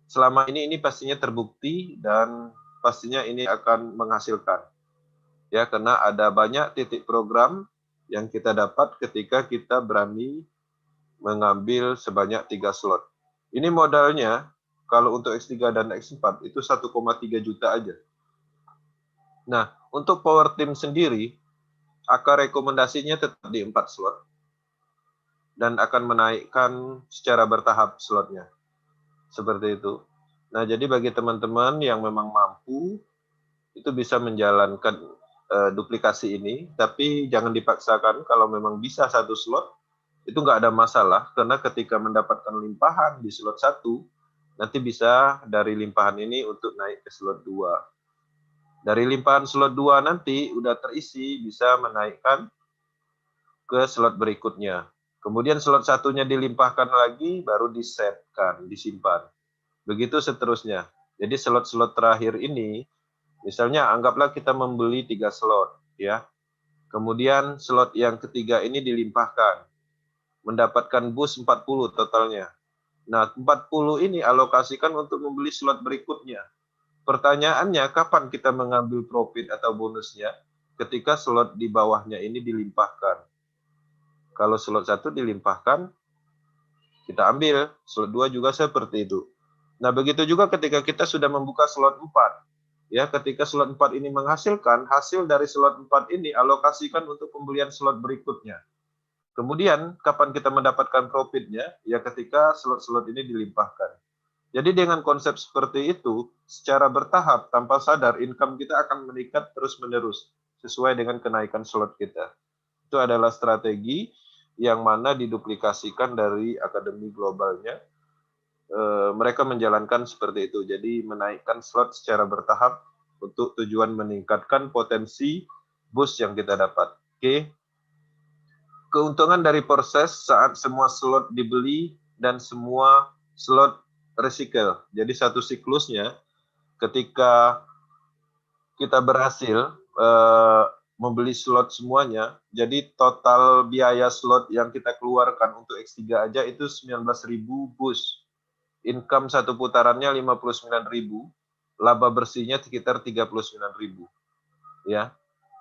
selama ini pastinya terbukti dan pastinya ini akan menghasilkan. Ya, karena ada banyak titik program yang kita dapat ketika kita berani mengambil sebanyak 3 slot. Ini modalnya kalau untuk X3 dan X4 itu 1,3 juta aja. Nah, untuk power team sendiri, akar rekomendasinya tetap di 4 slot dan akan menaikkan secara bertahap slotnya. Seperti itu. Nah, jadi bagi teman-teman yang memang mampu, itu bisa menjalankan duplikasi ini, tapi jangan dipaksakan. Kalau memang bisa satu slot, itu nggak ada masalah, karena ketika mendapatkan limpahan di slot 1, nanti bisa dari limpahan ini untuk naik ke slot 2. Dari limpahan slot 2 nanti udah terisi, bisa menaikkan ke slot berikutnya. Kemudian slot satunya dilimpahkan lagi, baru disetkan, disimpan. Begitu seterusnya. Jadi slot-slot terakhir ini, misalnya anggaplah kita membeli 3 slot, ya. Kemudian slot yang ketiga ini dilimpahkan, mendapatkan bus 40 totalnya. Nah, 40 ini alokasikan untuk membeli slot berikutnya. Pertanyaannya, kapan kita mengambil profit atau bonusnya? Ketika slot di bawahnya ini dilimpahkan. Kalau slot 1 dilimpahkan, kita ambil. Slot 2 juga seperti itu. Nah, begitu juga ketika kita sudah membuka slot 4. Ya, ketika slot 4 ini menghasilkan, hasil dari slot 4 ini alokasikan untuk pembelian slot berikutnya. Kemudian, kapan kita mendapatkan profitnya? Ya, ketika slot-slot ini dilimpahkan. Jadi dengan konsep seperti itu, secara bertahap, tanpa sadar, income kita akan meningkat terus-menerus, sesuai dengan kenaikan slot kita. Itu adalah strategi yang mana diduplikasikan dari akademi globalnya. Mereka menjalankan seperti itu, jadi menaikkan slot secara bertahap untuk tujuan meningkatkan potensi bus yang kita dapat. Oke. Keuntungan dari proses saat semua slot dibeli dan semua slot recycle. Jadi satu siklusnya ketika kita berhasil membeli slot semuanya, jadi total biaya slot yang kita keluarkan untuk X3 aja itu 19.000 bus. Income satu putarannya 59.000, laba bersihnya sekitar 39.000. Ya.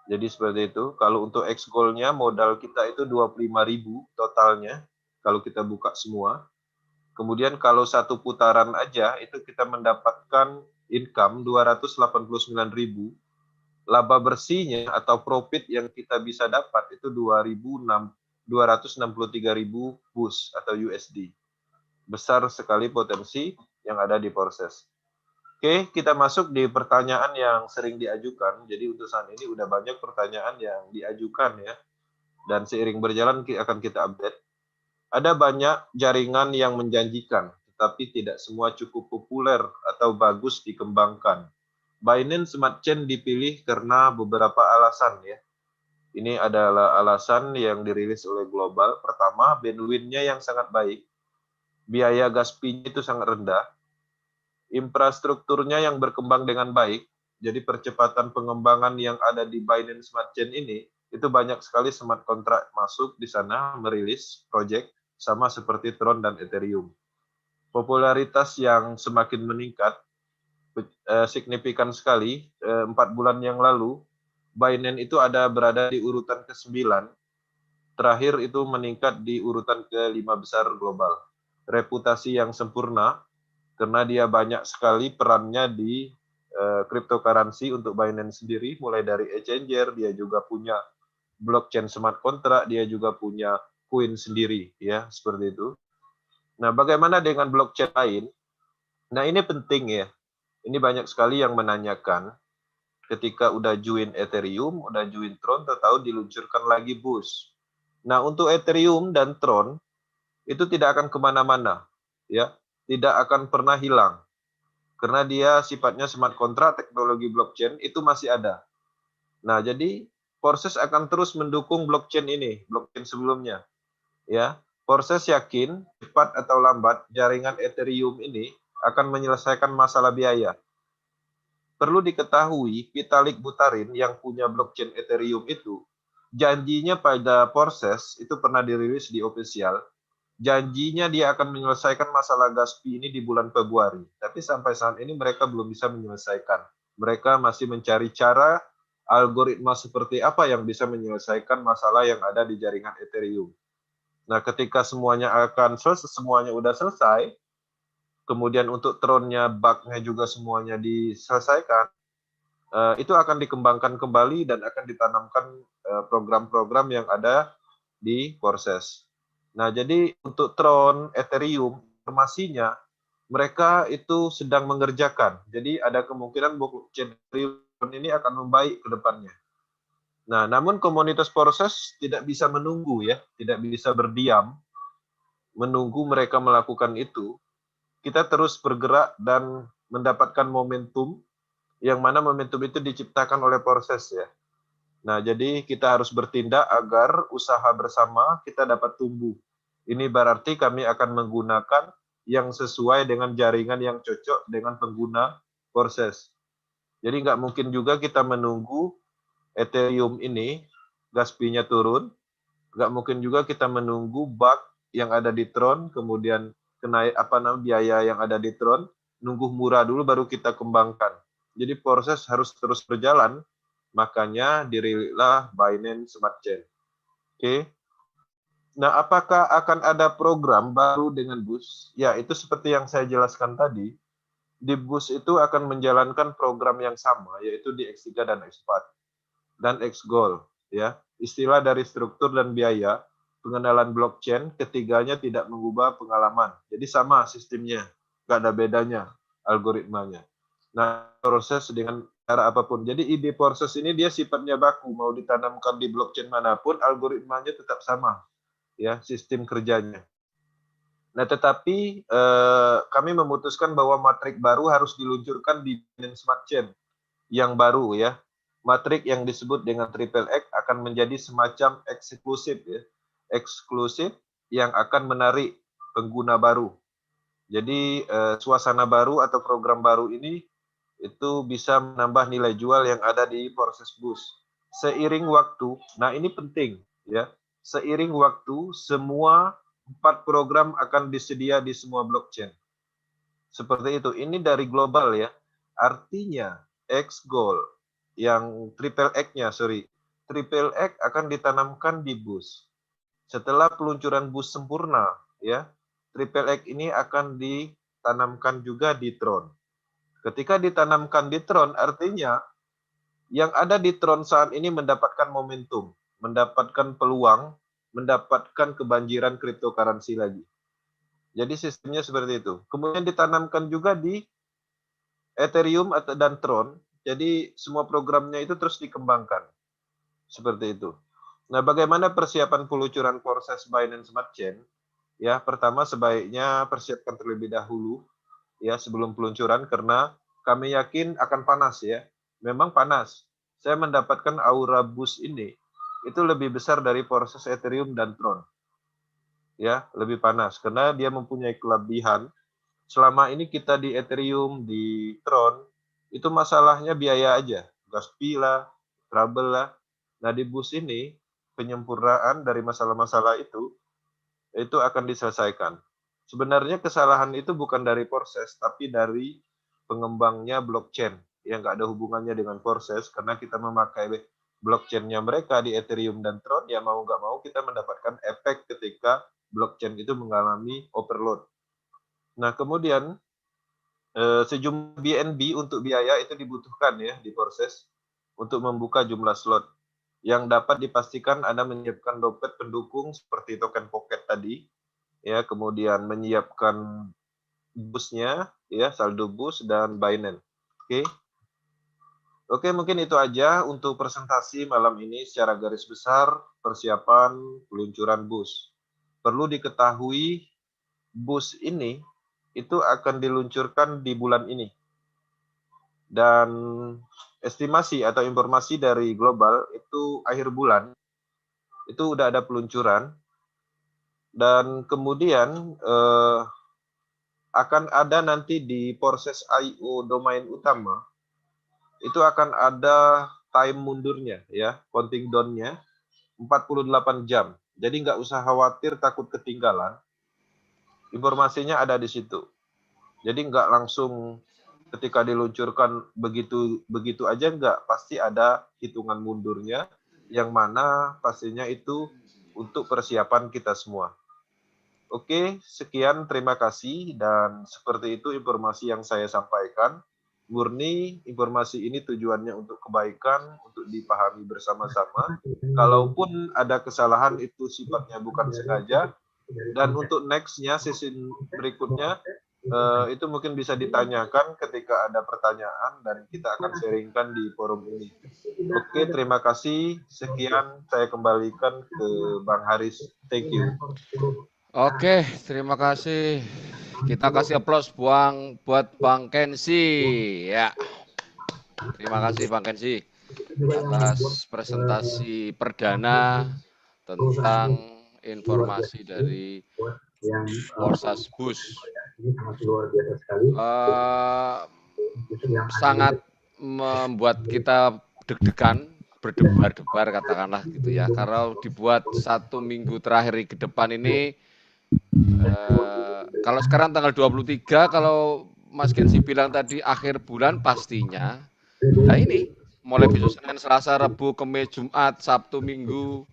Jadi seperti itu. Kalau untuk X goal-nya modal kita itu 25.000 totalnya kalau kita buka semua. Kemudian kalau satu putaran aja itu kita mendapatkan income 289.000. Laba bersihnya atau profit yang kita bisa dapat itu 263.000 bus atau USD. Besar sekali potensi yang ada di proses. Oke, kita masuk di pertanyaan yang sering diajukan. Jadi untuk saat ini udah banyak pertanyaan yang diajukan ya. Dan seiring berjalan akan kita update. Ada banyak jaringan yang menjanjikan, tetapi tidak semua cukup populer atau bagus dikembangkan. Binance Smart Chain dipilih karena beberapa alasan ya. Ini adalah alasan yang dirilis oleh Global. Pertama, bandwidth-nya yang sangat baik. Biaya gas fee-nya itu sangat rendah. Infrastrukturnya yang berkembang dengan baik, jadi percepatan pengembangan yang ada di Binance Smart Chain ini, itu banyak sekali smart contract masuk di sana, merilis project, sama seperti Tron dan Ethereum. Popularitas yang semakin meningkat, signifikan sekali, 4 bulan yang lalu, Binance itu berada di urutan ke-9, terakhir itu meningkat di urutan ke-5 besar global. Reputasi yang sempurna, karena dia banyak sekali perannya di cryptocurrency untuk Binance sendiri, mulai dari exchanger, dia juga punya blockchain smart contract, dia juga punya coin sendiri, ya seperti itu. Nah, bagaimana dengan blockchain lain? Nah, ini penting ya. Ini banyak sekali yang menanyakan, ketika udah join Ethereum, udah join Tron, tahu diluncurkan lagi bus. Nah, untuk Ethereum dan Tron, itu tidak akan kemana-mana, ya, tidak akan pernah hilang. karena dia sifatnya smart contract, teknologi blockchain itu masih ada. Nah, jadi Proses akan terus mendukung blockchain ini, blockchain sebelumnya. Ya, Proses yakin cepat atau lambat jaringan Ethereum ini akan menyelesaikan masalah biaya. Perlu diketahui, Vitalik Buterin yang punya blockchain Ethereum itu, janjinya pada Proses itu pernah dirilis di official, janjinya dia akan menyelesaikan masalah gas fee ini di bulan Februari. Tapi sampai saat ini mereka belum bisa menyelesaikan. Mereka masih mencari cara algoritma seperti apa yang bisa menyelesaikan masalah yang ada di jaringan Ethereum. Nah, ketika semuanya udah selesai, kemudian untuk Tron-nya, bug-nya juga semuanya diselesaikan, itu akan dikembangkan kembali dan akan ditanamkan program-program yang ada di Proses. Nah, jadi untuk Tron, Ethereum, informasinya mereka itu sedang mengerjakan. Jadi ada kemungkinan blockchain Ethereum ini akan membaik ke depannya. Nah, namun komunitas Proses tidak bisa menunggu ya, tidak bisa berdiam menunggu mereka melakukan itu. Kita terus bergerak dan mendapatkan momentum yang mana momentum itu diciptakan oleh Proses ya. Nah, jadi kita harus bertindak agar usaha bersama kita dapat tumbuh. Ini berarti kami akan menggunakan yang sesuai dengan jaringan yang cocok dengan pengguna Proses. Jadi nggak mungkin juga kita menunggu Ethereum ini gas fee-nya turun, nggak mungkin juga kita menunggu bug yang ada di Tron, kemudian biaya yang ada di Tron, nunggu murah dulu baru kita kembangkan. Jadi proses harus terus berjalan, makanya dirilislah Binance Smart Chain. Oke. Nah, apakah akan ada program baru dengan BUS? Ya, itu seperti yang saya jelaskan tadi. Di BUS itu akan menjalankan program yang sama, yaitu di X3 dan X4 dan X-Gold. Ya, istilah dari struktur dan biaya, pengenalan blockchain, ketiganya tidak mengubah pengalaman. Jadi sama sistemnya, nggak ada bedanya algoritmanya. Nah, proses dengan cara apapun. Jadi ide proses ini dia sifatnya baku, mau ditanamkan di blockchain manapun, algoritmanya tetap sama, ya sistem kerjanya. Nah, tetapi kami memutuskan bahwa matrik baru harus diluncurkan di Binance Smart Chain yang baru ya. Matrik yang disebut dengan triple X akan menjadi semacam eksklusif ya. Eksklusif yang akan menarik pengguna baru. Jadi suasana baru atau program baru ini itu bisa menambah nilai jual yang ada di proses BUS. Seiring waktu, nah ini penting ya. Seiring waktu semua 4 program akan disedia di semua blockchain. Seperti itu. Ini dari global ya. Artinya X-Gold yang triple X-nya, triple X akan ditanamkan di BUS. Setelah peluncuran BUS sempurna, ya, triple X ini akan ditanamkan juga di Tron. Ketika ditanamkan di Tron, artinya yang ada di Tron saat ini mendapatkan momentum, mendapatkan peluang, mendapatkan kebanjiran cryptocurrency lagi. Jadi sistemnya seperti itu. Kemudian ditanamkan juga di Ethereum dan Tron. Jadi semua programnya itu terus dikembangkan. Seperti itu. Nah, bagaimana persiapan peluncuran proses Binance Smart Chain? Ya, pertama sebaiknya persiapkan terlebih dahulu ya sebelum peluncuran karena kami yakin akan panas ya. Memang panas. Saya mendapatkan aura boost ini itu lebih besar dari proses Ethereum dan Tron. Ya, lebih panas karena dia mempunyai kelebihan. Selama ini kita di Ethereum, di Tron, itu masalahnya biaya aja. Gas fee lah, trouble lah. Nah, di BUS ini, penyempurnaan dari masalah-masalah itu akan diselesaikan. Sebenarnya kesalahan itu bukan dari proses, tapi dari pengembangnya blockchain yang nggak ada hubungannya dengan proses, karena kita memakai blockchain-nya mereka di Ethereum dan Tron, ya mau nggak mau kita mendapatkan efek ketika blockchain itu mengalami overload. Nah, kemudian sejumlah BNB untuk biaya itu dibutuhkan ya di proses untuk membuka jumlah slot yang dapat dipastikan Anda menyiapkan dompet pendukung seperti token pocket tadi ya, kemudian menyiapkan busnya ya, saldo bus dan Binance. Oke. Oke, mungkin itu aja untuk presentasi malam ini secara garis besar persiapan peluncuran bus. Perlu diketahui bus ini itu akan diluncurkan di bulan ini Dan estimasi atau informasi dari global itu akhir bulan itu udah ada peluncuran, dan kemudian akan ada nanti di proses I/O domain utama itu akan ada time mundurnya ya, counting down-nya 48 jam. Jadi nggak usah khawatir takut ketinggalan, informasinya ada di situ. Jadi nggak langsung ketika diluncurkan begitu begitu aja, nggak, pasti ada hitungan mundurnya yang mana pastinya itu untuk persiapan kita semua. Oke, sekian, terima kasih, dan seperti itu informasi yang saya sampaikan. Murni informasi ini tujuannya untuk kebaikan, untuk dipahami bersama-sama. Kalaupun ada kesalahan itu sifatnya bukan sengaja, dan untuk next-nya, sesi berikutnya, itu mungkin bisa ditanyakan ketika ada pertanyaan dan kita akan sharingkan di forum ini. Oke, terima kasih. Sekian, saya kembalikan ke Bang Haris. Thank you. Oke, terima kasih. Kita kasih aplaus buat Bang Kensi. Ya, terima kasih Bang Kensi atas presentasi perdana tentang informasi dari Forsas Bus. Sangat membuat kita deg-degan, berdebar-debar katakanlah gitu ya. Kalau dibuat 1 minggu terakhir ke depan ini, kalau sekarang tanggal 23, kalau Mas Kensi bilang tadi akhir bulan pastinya. Nah ini mulai besok Senin, Selasa, Rabu, Kamis, Jumat, Sabtu, Minggu.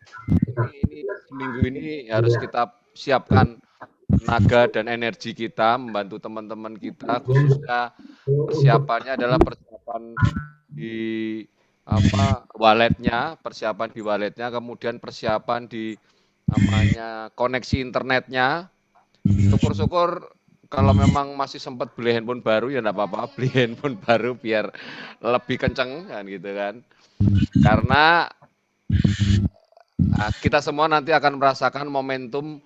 Ini seminggu ini harus kita siapkan tenaga dan energi kita membantu teman-teman kita, khususnya persiapannya adalah persiapan di persiapan di walletnya, kemudian persiapan di namanya koneksi internetnya. Syukur-syukur kalau memang masih sempat beli handphone baru ya enggak apa-apa, beli handphone baru biar lebih kenceng kan gitu kan. Karena kita semua nanti akan merasakan momentum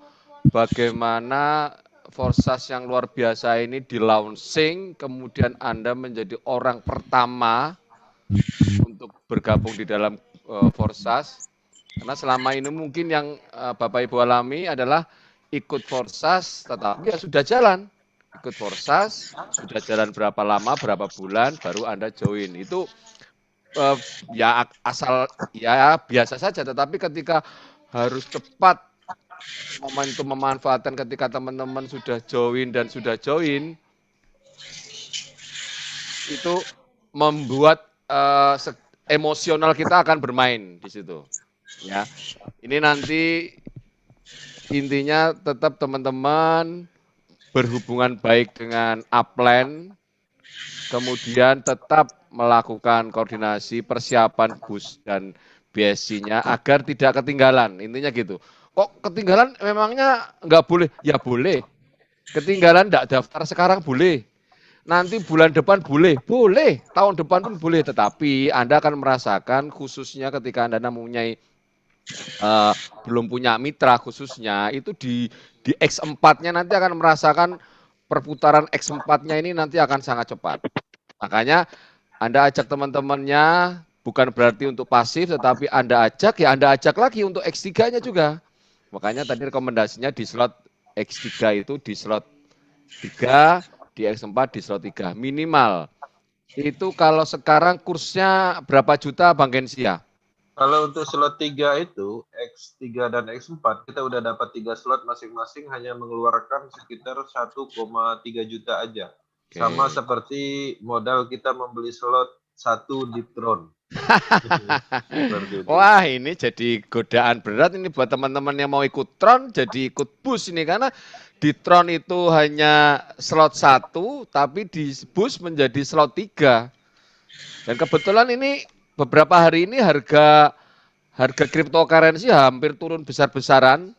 bagaimana Forsas yang luar biasa ini di launching, kemudian Anda menjadi orang pertama untuk bergabung di dalam Forsas. Karena selama ini mungkin yang Bapak Ibu alami adalah ikut Forsas, tetapi ya sudah jalan. Ikut Forsas, sudah jalan berapa lama, berapa bulan, baru Anda join. Itu ya asal ya biasa saja, tetapi ketika harus tepat momentum memanfaatkan ketika teman-teman sudah join itu membuat emosional kita akan bermain di situ ya. Ini nanti intinya tetap teman-teman berhubungan baik dengan upline, kemudian tetap melakukan koordinasi persiapan bus dan BSC-nya agar tidak ketinggalan. Intinya gitu. Kok ketinggalan memangnya nggak boleh? Ya boleh. Ketinggalan nggak daftar sekarang boleh. Nanti bulan depan boleh, boleh. Tahun depan pun boleh. Tetapi Anda akan merasakan khususnya ketika Anda mempunyai belum punya mitra khususnya, itu di X4-nya nanti akan merasakan perputaran X4-nya ini nanti akan sangat cepat. Makanya Anda ajak teman-temannya, bukan berarti untuk pasif, tetapi Anda ajak lagi untuk X3-nya juga. Makanya tadi rekomendasinya di slot X3 itu di slot 3, di X4 di slot 3. Minimal. Itu kalau sekarang kursnya berapa juta Bang Kensia? Kalau untuk slot 3 itu, X3 dan X4, kita udah dapat 3 slot masing-masing hanya mengeluarkan sekitar 1,3 juta aja. Okay. Sama seperti modal kita membeli slot 1 di Tron. Wah, ini jadi godaan berat ini buat teman-teman yang mau ikut Tron, jadi ikut bus ini. Karena di Tron itu hanya slot 1, tapi di bus menjadi slot 3. Dan kebetulan ini beberapa hari ini harga cryptocurrency hampir turun besar-besaran,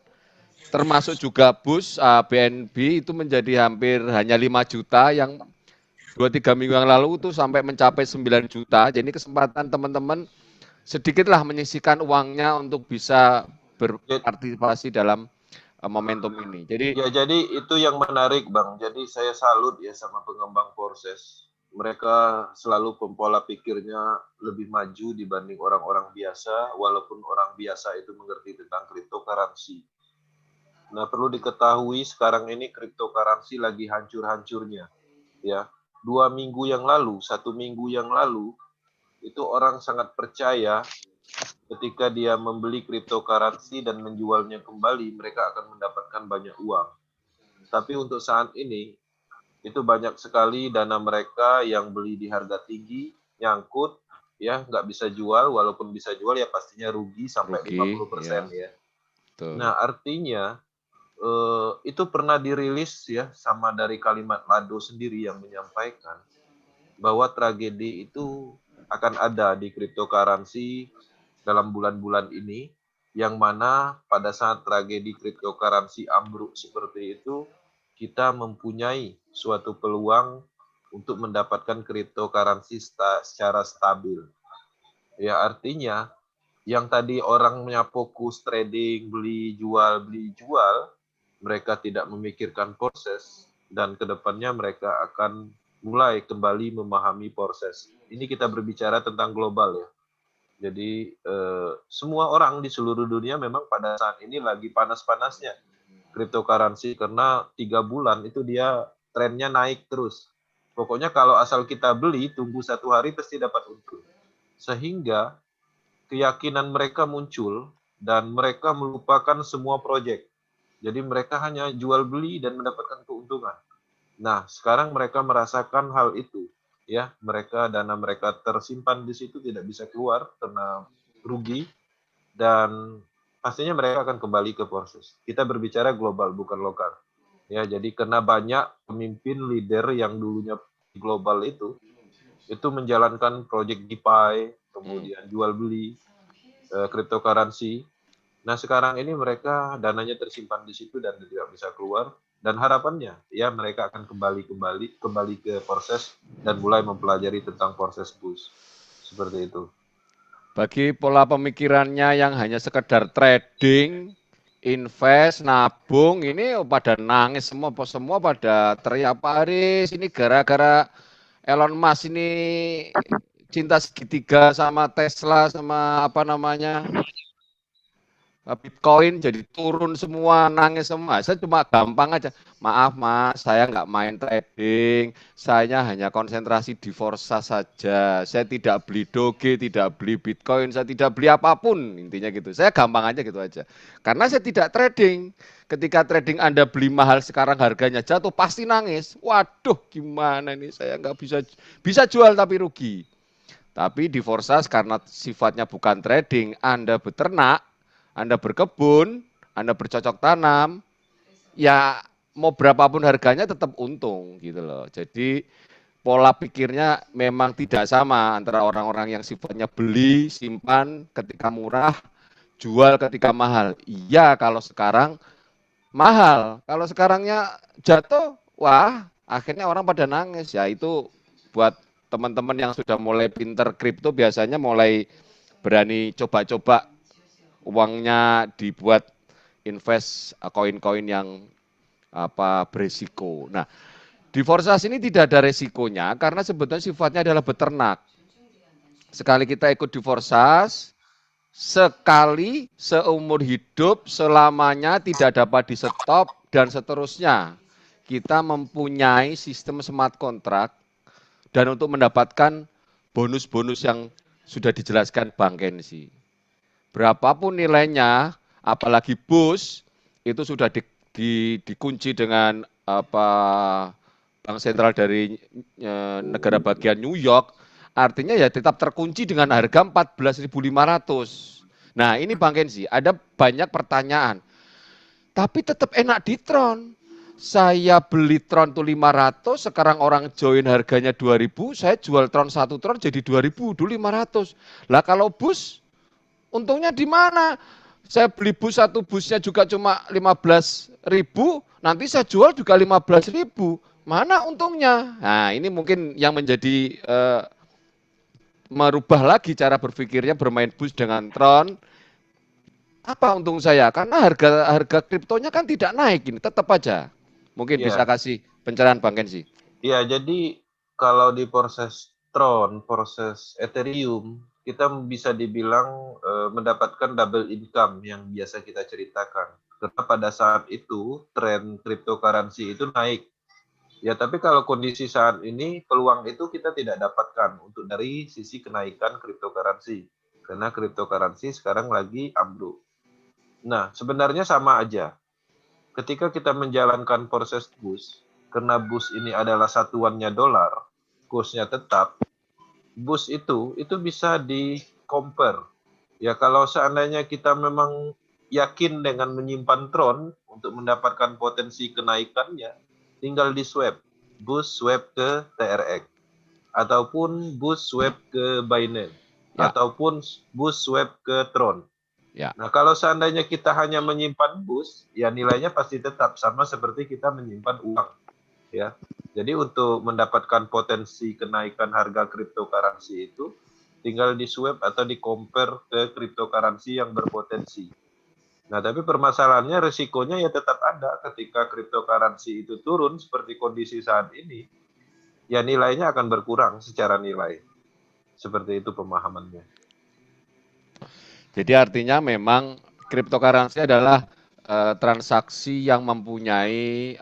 termasuk juga bus BNB itu menjadi hampir hanya 5 juta, yang 2-3 minggu yang lalu itu sampai mencapai 9 juta. Jadi kesempatan teman-teman sedikitlah menyisihkan uangnya untuk bisa berpartisipasi dalam momentum ini. Jadi itu yang menarik Bang. Jadi saya salut ya sama pengembang Forsas. mereka selalu pola pikirnya lebih maju dibanding orang-orang biasa, walaupun orang biasa itu mengerti tentang cryptocurrency. Nah, perlu diketahui sekarang ini cryptocurrency lagi hancur-hancurnya. Ya, 2 minggu yang lalu, 1 minggu yang lalu, itu orang sangat percaya ketika dia membeli cryptocurrency dan menjualnya kembali, mereka akan mendapatkan banyak uang. Tapi untuk saat ini, itu banyak sekali dana mereka yang beli di harga tinggi, nyangkut, ya nggak bisa jual, walaupun bisa jual ya pastinya rugi sampai Rugi, 50% ya. ya. Betul. Nah, artinya itu pernah dirilis ya sama dari Kalimat Lado sendiri yang menyampaikan bahwa tragedi itu akan ada di cryptocurrency dalam bulan-bulan ini, yang mana pada saat tragedi cryptocurrency ambruk seperti itu, kita mempunyai suatu peluang untuk mendapatkan cryptocurrency secara stabil. Ya, artinya yang tadi orangnya fokus trading, beli jual, mereka tidak memikirkan proses, dan kedepannya mereka akan mulai kembali memahami proses. Ini kita berbicara tentang global ya. Jadi semua orang di seluruh dunia memang pada saat ini lagi panas-panasnya cryptocurrency, karena 3 bulan itu dia trennya naik terus. Pokoknya kalau asal kita beli, tunggu 1 hari pasti dapat untung. Sehingga keyakinan mereka muncul dan mereka melupakan semua proyek. Jadi mereka hanya jual beli dan mendapatkan keuntungan. Nah, sekarang mereka merasakan hal itu, ya. Dana mereka tersimpan di situ tidak bisa keluar karena rugi, dan pastinya mereka akan kembali ke proses. Kita berbicara global bukan lokal. Ya, jadi karena banyak pemimpin leader yang dulunya global itu menjalankan proyek DeFi, kemudian jual beli cryptocurrency. Nah, sekarang ini mereka dananya tersimpan di situ dan tidak bisa keluar, dan harapannya ya mereka akan kembali ke proses dan mulai mempelajari tentang proses push. Seperti itu. Bagi pola pemikirannya yang hanya sekedar trading, invest, nabung, ini pada nangis semua pada teriak, Pak Aris, ini gara-gara Elon Musk ini cinta segitiga sama Tesla, sama apa namanya, Bitcoin jadi turun semua, nangis semua. Saya cuma gampang aja, maaf mas, saya nggak main trading, saya hanya konsentrasi di Forza saja. Saya tidak beli Doge, tidak beli Bitcoin, saya tidak beli apapun, intinya gitu. Saya gampang aja gitu aja. Karena saya tidak trading. Ketika trading Anda beli mahal sekarang harganya jatuh, pasti nangis. Waduh, gimana ini, saya nggak bisa jual tapi rugi. Tapi di Forza karena sifatnya bukan trading, Anda beternak, Anda berkebun, Anda bercocok tanam, ya mau berapapun harganya tetap untung gitu loh. Jadi pola pikirnya memang tidak sama antara orang-orang yang sifatnya beli, simpan ketika murah, jual ketika mahal. Iya kalau sekarang mahal, kalau sekarangnya jatuh, wah akhirnya orang pada nangis. Ya itu buat teman-teman yang sudah mulai pinter kripto biasanya mulai berani coba-coba uangnya dibuat invest koin-koin yang berisiko. Nah, di Forsas ini tidak ada resikonya karena sebetulnya sifatnya adalah beternak. Sekali kita ikut di Forsas, sekali seumur hidup selamanya tidak dapat di stop dan seterusnya. Kita mempunyai sistem smart contract dan untuk mendapatkan bonus-bonus yang sudah dijelaskan Bang Kensi. Berapapun nilainya, apalagi bus itu sudah dikunci dengan bank sentral dari negara bagian New York, artinya ya tetap terkunci dengan harga 14.500. Nah ini Bang Kensi, ada banyak pertanyaan, tapi tetap enak di Tron. Saya beli Tron tuh 500, sekarang orang join harganya 2.000, saya jual Tron 1 Tron jadi 2.000, dulu 500. Lah kalau bus untungnya di mana? Saya beli bus satu busnya juga cuma 15.000, nanti saya jual juga 15.000. Mana untungnya? Nah, ini mungkin yang menjadi merubah lagi cara berpikirnya bermain bus dengan Tron. Apa untung saya? Karena harga kriptonya kan tidak naik ini, tetap aja. Mungkin bisa Ya, kasih pencerahan Bang Kensi. ya, jadi kalau di proses Tron, proses Ethereum, kita bisa dibilang mendapatkan double income yang biasa kita ceritakan. Karena pada saat itu tren cryptocurrency itu naik. Ya, tapi kalau kondisi saat ini peluang itu kita tidak dapatkan untuk dari sisi kenaikan cryptocurrency. Karena cryptocurrency sekarang lagi ambruk. Nah, sebenarnya sama aja. Ketika kita menjalankan proses bus, karena bus ini adalah satuannya dolar, kursnya tetap, bus itu bisa di-compare. Ya kalau seandainya kita memang yakin dengan menyimpan Tron untuk mendapatkan potensi kenaikannya, tinggal di swap. Bus swap ke TRX ataupun bus swap ke Binance Ya, ataupun bus swap ke Tron. ya. Nah, kalau seandainya kita hanya menyimpan bus, ya nilainya pasti tetap sama seperti kita menyimpan uang, ya. Jadi untuk mendapatkan potensi kenaikan harga cryptocurrency itu tinggal di swap atau di compare ke cryptocurrency yang berpotensi. Nah, tapi permasalahannya resikonya ya tetap ada ketika cryptocurrency itu turun seperti kondisi saat ini, ya nilainya akan berkurang secara nilai. Seperti itu pemahamannya. Jadi artinya memang cryptocurrency adalah transaksi yang mempunyai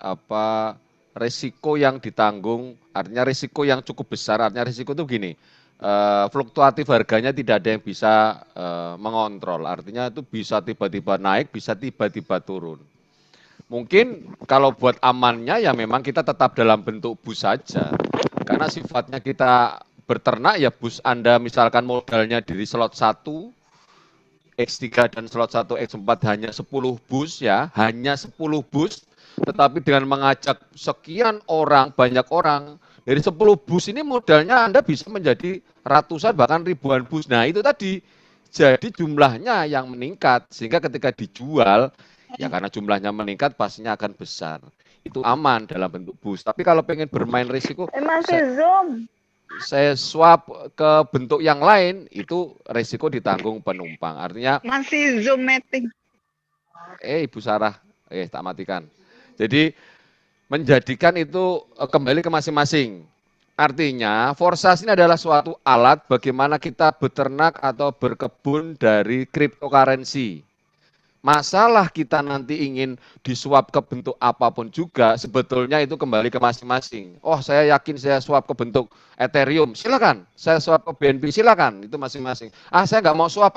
risiko yang ditanggung, artinya risiko yang cukup besar. Artinya risiko itu begini, fluktuatif harganya tidak ada yang bisa mengontrol. Artinya itu bisa tiba-tiba naik, bisa tiba-tiba turun. Mungkin kalau buat amannya ya memang kita tetap dalam bentuk bus saja. Karena sifatnya kita berternak ya bus Anda misalkan modalnya dari slot 1 X3 dan slot 1 X4 hanya 10 bus ya, hanya 10 bus, tetapi dengan mengajak sekian orang, banyak orang, dari 10 bus ini modalnya Anda bisa menjadi ratusan bahkan ribuan bus. Nah itu tadi, jadi jumlahnya yang meningkat, sehingga ketika dijual, ya karena jumlahnya meningkat pastinya akan besar. Itu aman dalam bentuk bus. Tapi kalau pengen bermain risiko, Masih Zoom. saya swap ke bentuk yang lain, itu resiko ditanggung penumpang. Artinya, Masih Zoom meeting. Ibu Sarah, tak matikan. Jadi menjadikan itu kembali ke masing-masing. Artinya, forsas ini adalah suatu alat bagaimana kita beternak atau berkebun dari cryptocurrency. Masalah kita nanti ingin disuap ke bentuk apapun juga, sebetulnya itu kembali ke masing-masing. Oh, saya yakin saya suap ke bentuk Ethereum, silakan. Saya suap ke BNB, silakan. Itu masing-masing. Ah, saya nggak mau suap,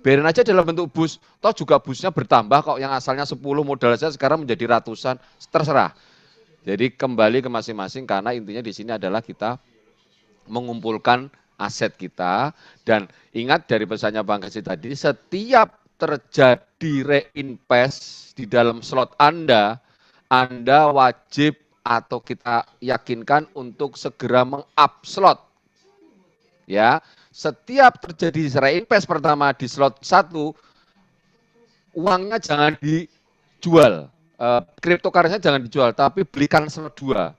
biarin aja dalam bentuk bus. Toh juga busnya bertambah kok, yang asalnya 10 modal saya sekarang menjadi ratusan, terserah. Jadi kembali ke masing-masing karena intinya di sini adalah kita mengumpulkan aset kita dan ingat dari pesannya Bang Kasih tadi, setiap terjadi reinvest di dalam slot Anda wajib atau kita yakinkan untuk segera meng-up slot. Ya, setiap terjadi reinvest pertama di slot 1, uangnya jangan dijual. Cryptocurrency jangan dijual, tapi belikan slot 2.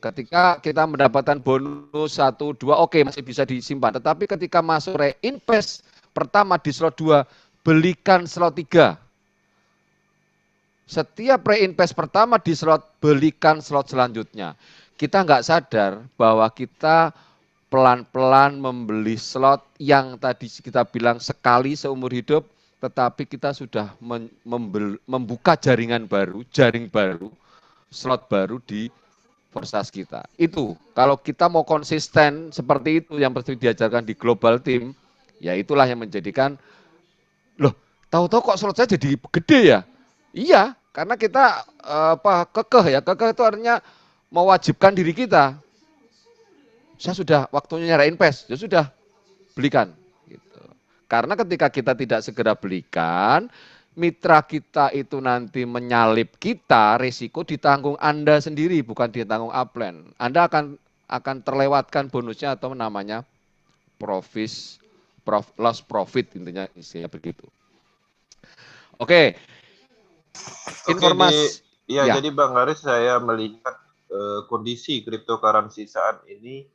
Ketika kita mendapatkan bonus 1, 2, oke masih bisa disimpan. Tetapi ketika masuk reinvest pertama di slot 2, belikan slot 3. Setiap reinvest pertama di slot, belikan slot selanjutnya. Kita nggak sadar bahwa kita pelan-pelan membeli slot yang tadi kita bilang sekali seumur hidup, tetapi kita sudah membuka jaringan baru, jaring baru, slot baru di forsas kita. Itu kalau kita mau konsisten seperti itu yang pasti diajarkan di global team, ya itulah yang menjadikan loh, tahu-tahu kok slot saya jadi gede ya? Iya, karena kita kekeh ya. Kekeh itu artinya mewajibkan diri kita. Saya sudah waktunya reinvest, ya sudah belikan gitu. Karena ketika kita tidak segera belikan, mitra kita itu nanti menyalip kita, risiko ditanggung Anda sendiri, bukan ditanggung upline. Anda akan terlewatkan bonusnya atau namanya loss profit, intinya isinya begitu. Oke, informasi. Ya, jadi Bang Haris, saya melihat kondisi cryptocurrency saat ini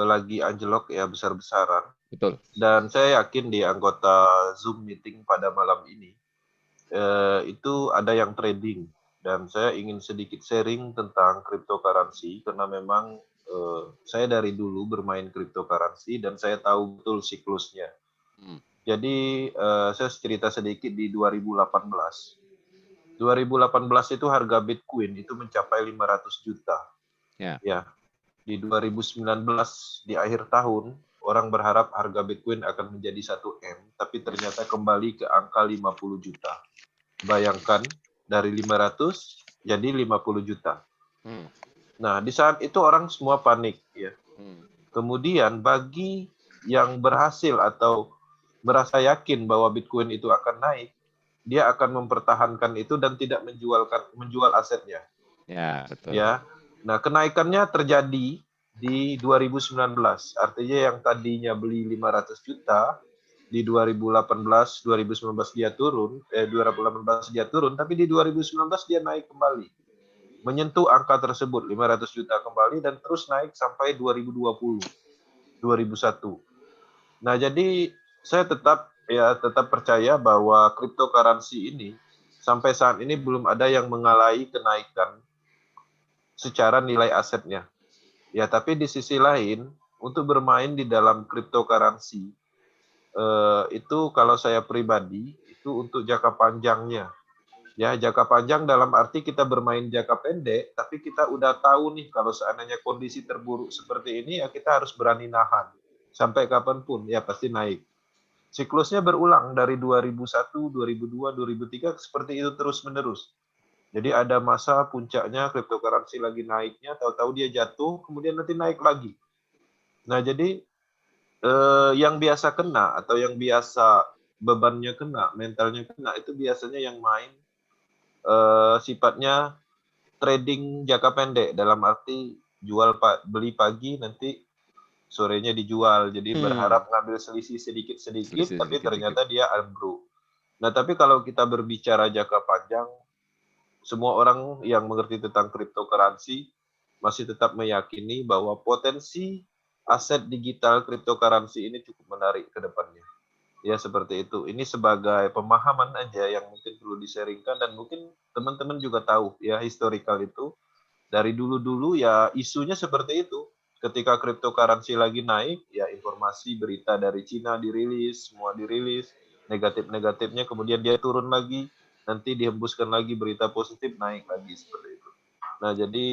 lagi anjlok ya, besar-besaran. Betul. Dan saya yakin di anggota Zoom meeting pada malam ini itu ada yang trading, dan saya ingin sedikit sharing tentang cryptocurrency karena memang saya dari dulu bermain cryptocurrency dan saya tahu betul siklusnya. Jadi saya cerita sedikit di 2018. 2018 itu harga Bitcoin itu mencapai 500 juta. Ya. Di 2019 di akhir tahun orang berharap harga Bitcoin akan menjadi 1 M, tapi ternyata kembali ke angka 50 juta. Bayangkan dari 500 jadi 50 juta. Nah, di saat itu orang semua panik ya. Kemudian bagi yang berhasil atau merasa yakin bahwa Bitcoin itu akan naik, dia akan mempertahankan itu dan tidak menjual asetnya. Ya, betul. Ya. Nah, kenaikannya terjadi di 2019. Artinya yang tadinya beli 500 juta di 2018, 2019 dia turun, 2018 dia turun, tapi di 2019 dia naik kembali. Menyentuh angka tersebut 500 juta kembali dan terus naik sampai 2020, 2001. Nah, jadi saya tetap percaya bahwa cryptocurrency ini sampai saat ini belum ada yang mengalami kenaikan secara nilai asetnya. Ya, tapi di sisi lain untuk bermain di dalam cryptocurrency itu kalau saya pribadi itu untuk jangka panjangnya. Ya, jangka panjang dalam arti kita bermain jangka pendek, tapi kita udah tahu nih kalau seandainya kondisi terburuk seperti ini ya kita harus berani nahan. Sampai kapanpun ya pasti naik. Siklusnya berulang dari 2001, 2002, 2003 seperti itu terus-menerus. Jadi ada masa puncaknya cryptocurrency lagi naiknya, tahu-tahu dia jatuh, kemudian nanti naik lagi. Nah, jadi yang biasa kena atau yang biasa bebannya kena, mentalnya kena itu biasanya yang main sifatnya trading jangka pendek dalam arti beli pagi nanti sorenya dijual, jadi berharap ngambil selisih sedikit-sedikit tapi ternyata dia ambruk. Nah, tapi kalau kita berbicara jangka panjang, semua orang yang mengerti tentang cryptocurrency masih tetap meyakini bahwa potensi aset digital cryptocurrency ini cukup menarik ke depannya. Ya, seperti itu. Ini sebagai pemahaman aja yang mungkin perlu diseringkan dan mungkin teman-teman juga tahu ya historical itu. Dari dulu-dulu ya isunya seperti itu. Ketika cryptocurrency lagi naik, ya informasi berita dari Cina dirilis, semua dirilis, negatif-negatifnya kemudian dia turun lagi, nanti dihembuskan lagi berita positif, naik lagi seperti itu. Nah, jadi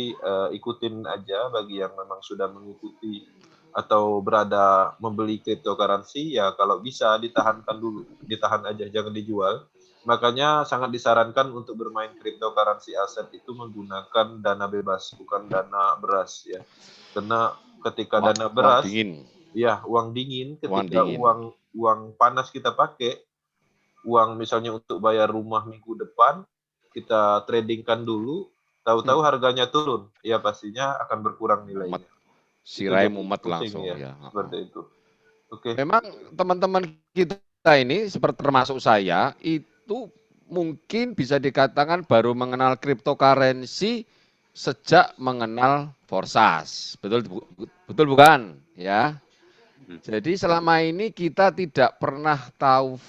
ikutin aja bagi yang memang sudah mengikuti atau berada membeli cryptocurrency, ya kalau bisa ditahankan dulu, ditahan aja, jangan dijual. Makanya sangat disarankan untuk bermain cryptocurrency aset itu menggunakan dana bebas, bukan dana beras ya. Karena ketika dana beras, uang dingin. Ya uang dingin, ketika uang panas kita pakai, uang misalnya untuk bayar rumah minggu depan, kita tradingkan dulu, tahu-tahu harganya turun, ya pastinya akan berkurang nilainya. Sirai mumet langsung ya. Seperti itu. Oke. Memang teman-teman kita ini seperti termasuk saya itu mungkin bisa dikatakan baru mengenal cryptocurrency sejak mengenal Forsas. Betul bukan? Ya. Jadi selama ini kita tidak pernah tahu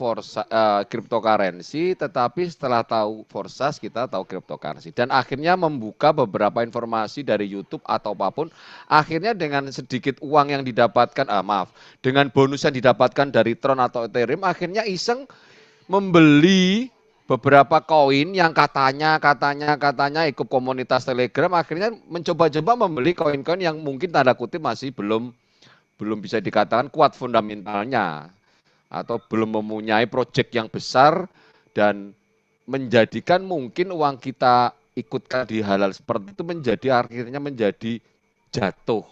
cryptocurrency, tetapi setelah tahu Forsas kita tahu cryptocurrency. Dan akhirnya membuka beberapa informasi dari YouTube atau apapun, akhirnya dengan sedikit uang yang didapatkan, dengan bonus yang didapatkan dari Tron atau Ethereum, akhirnya iseng membeli beberapa koin yang katanya ikut komunitas Telegram, akhirnya mencoba-coba membeli koin-koin yang mungkin tanda kutip masih belum bisa dikatakan kuat fundamentalnya atau belum mempunyai proyek yang besar dan menjadikan mungkin uang kita ikutkan di hal-hal seperti itu akhirnya menjadi jatuh.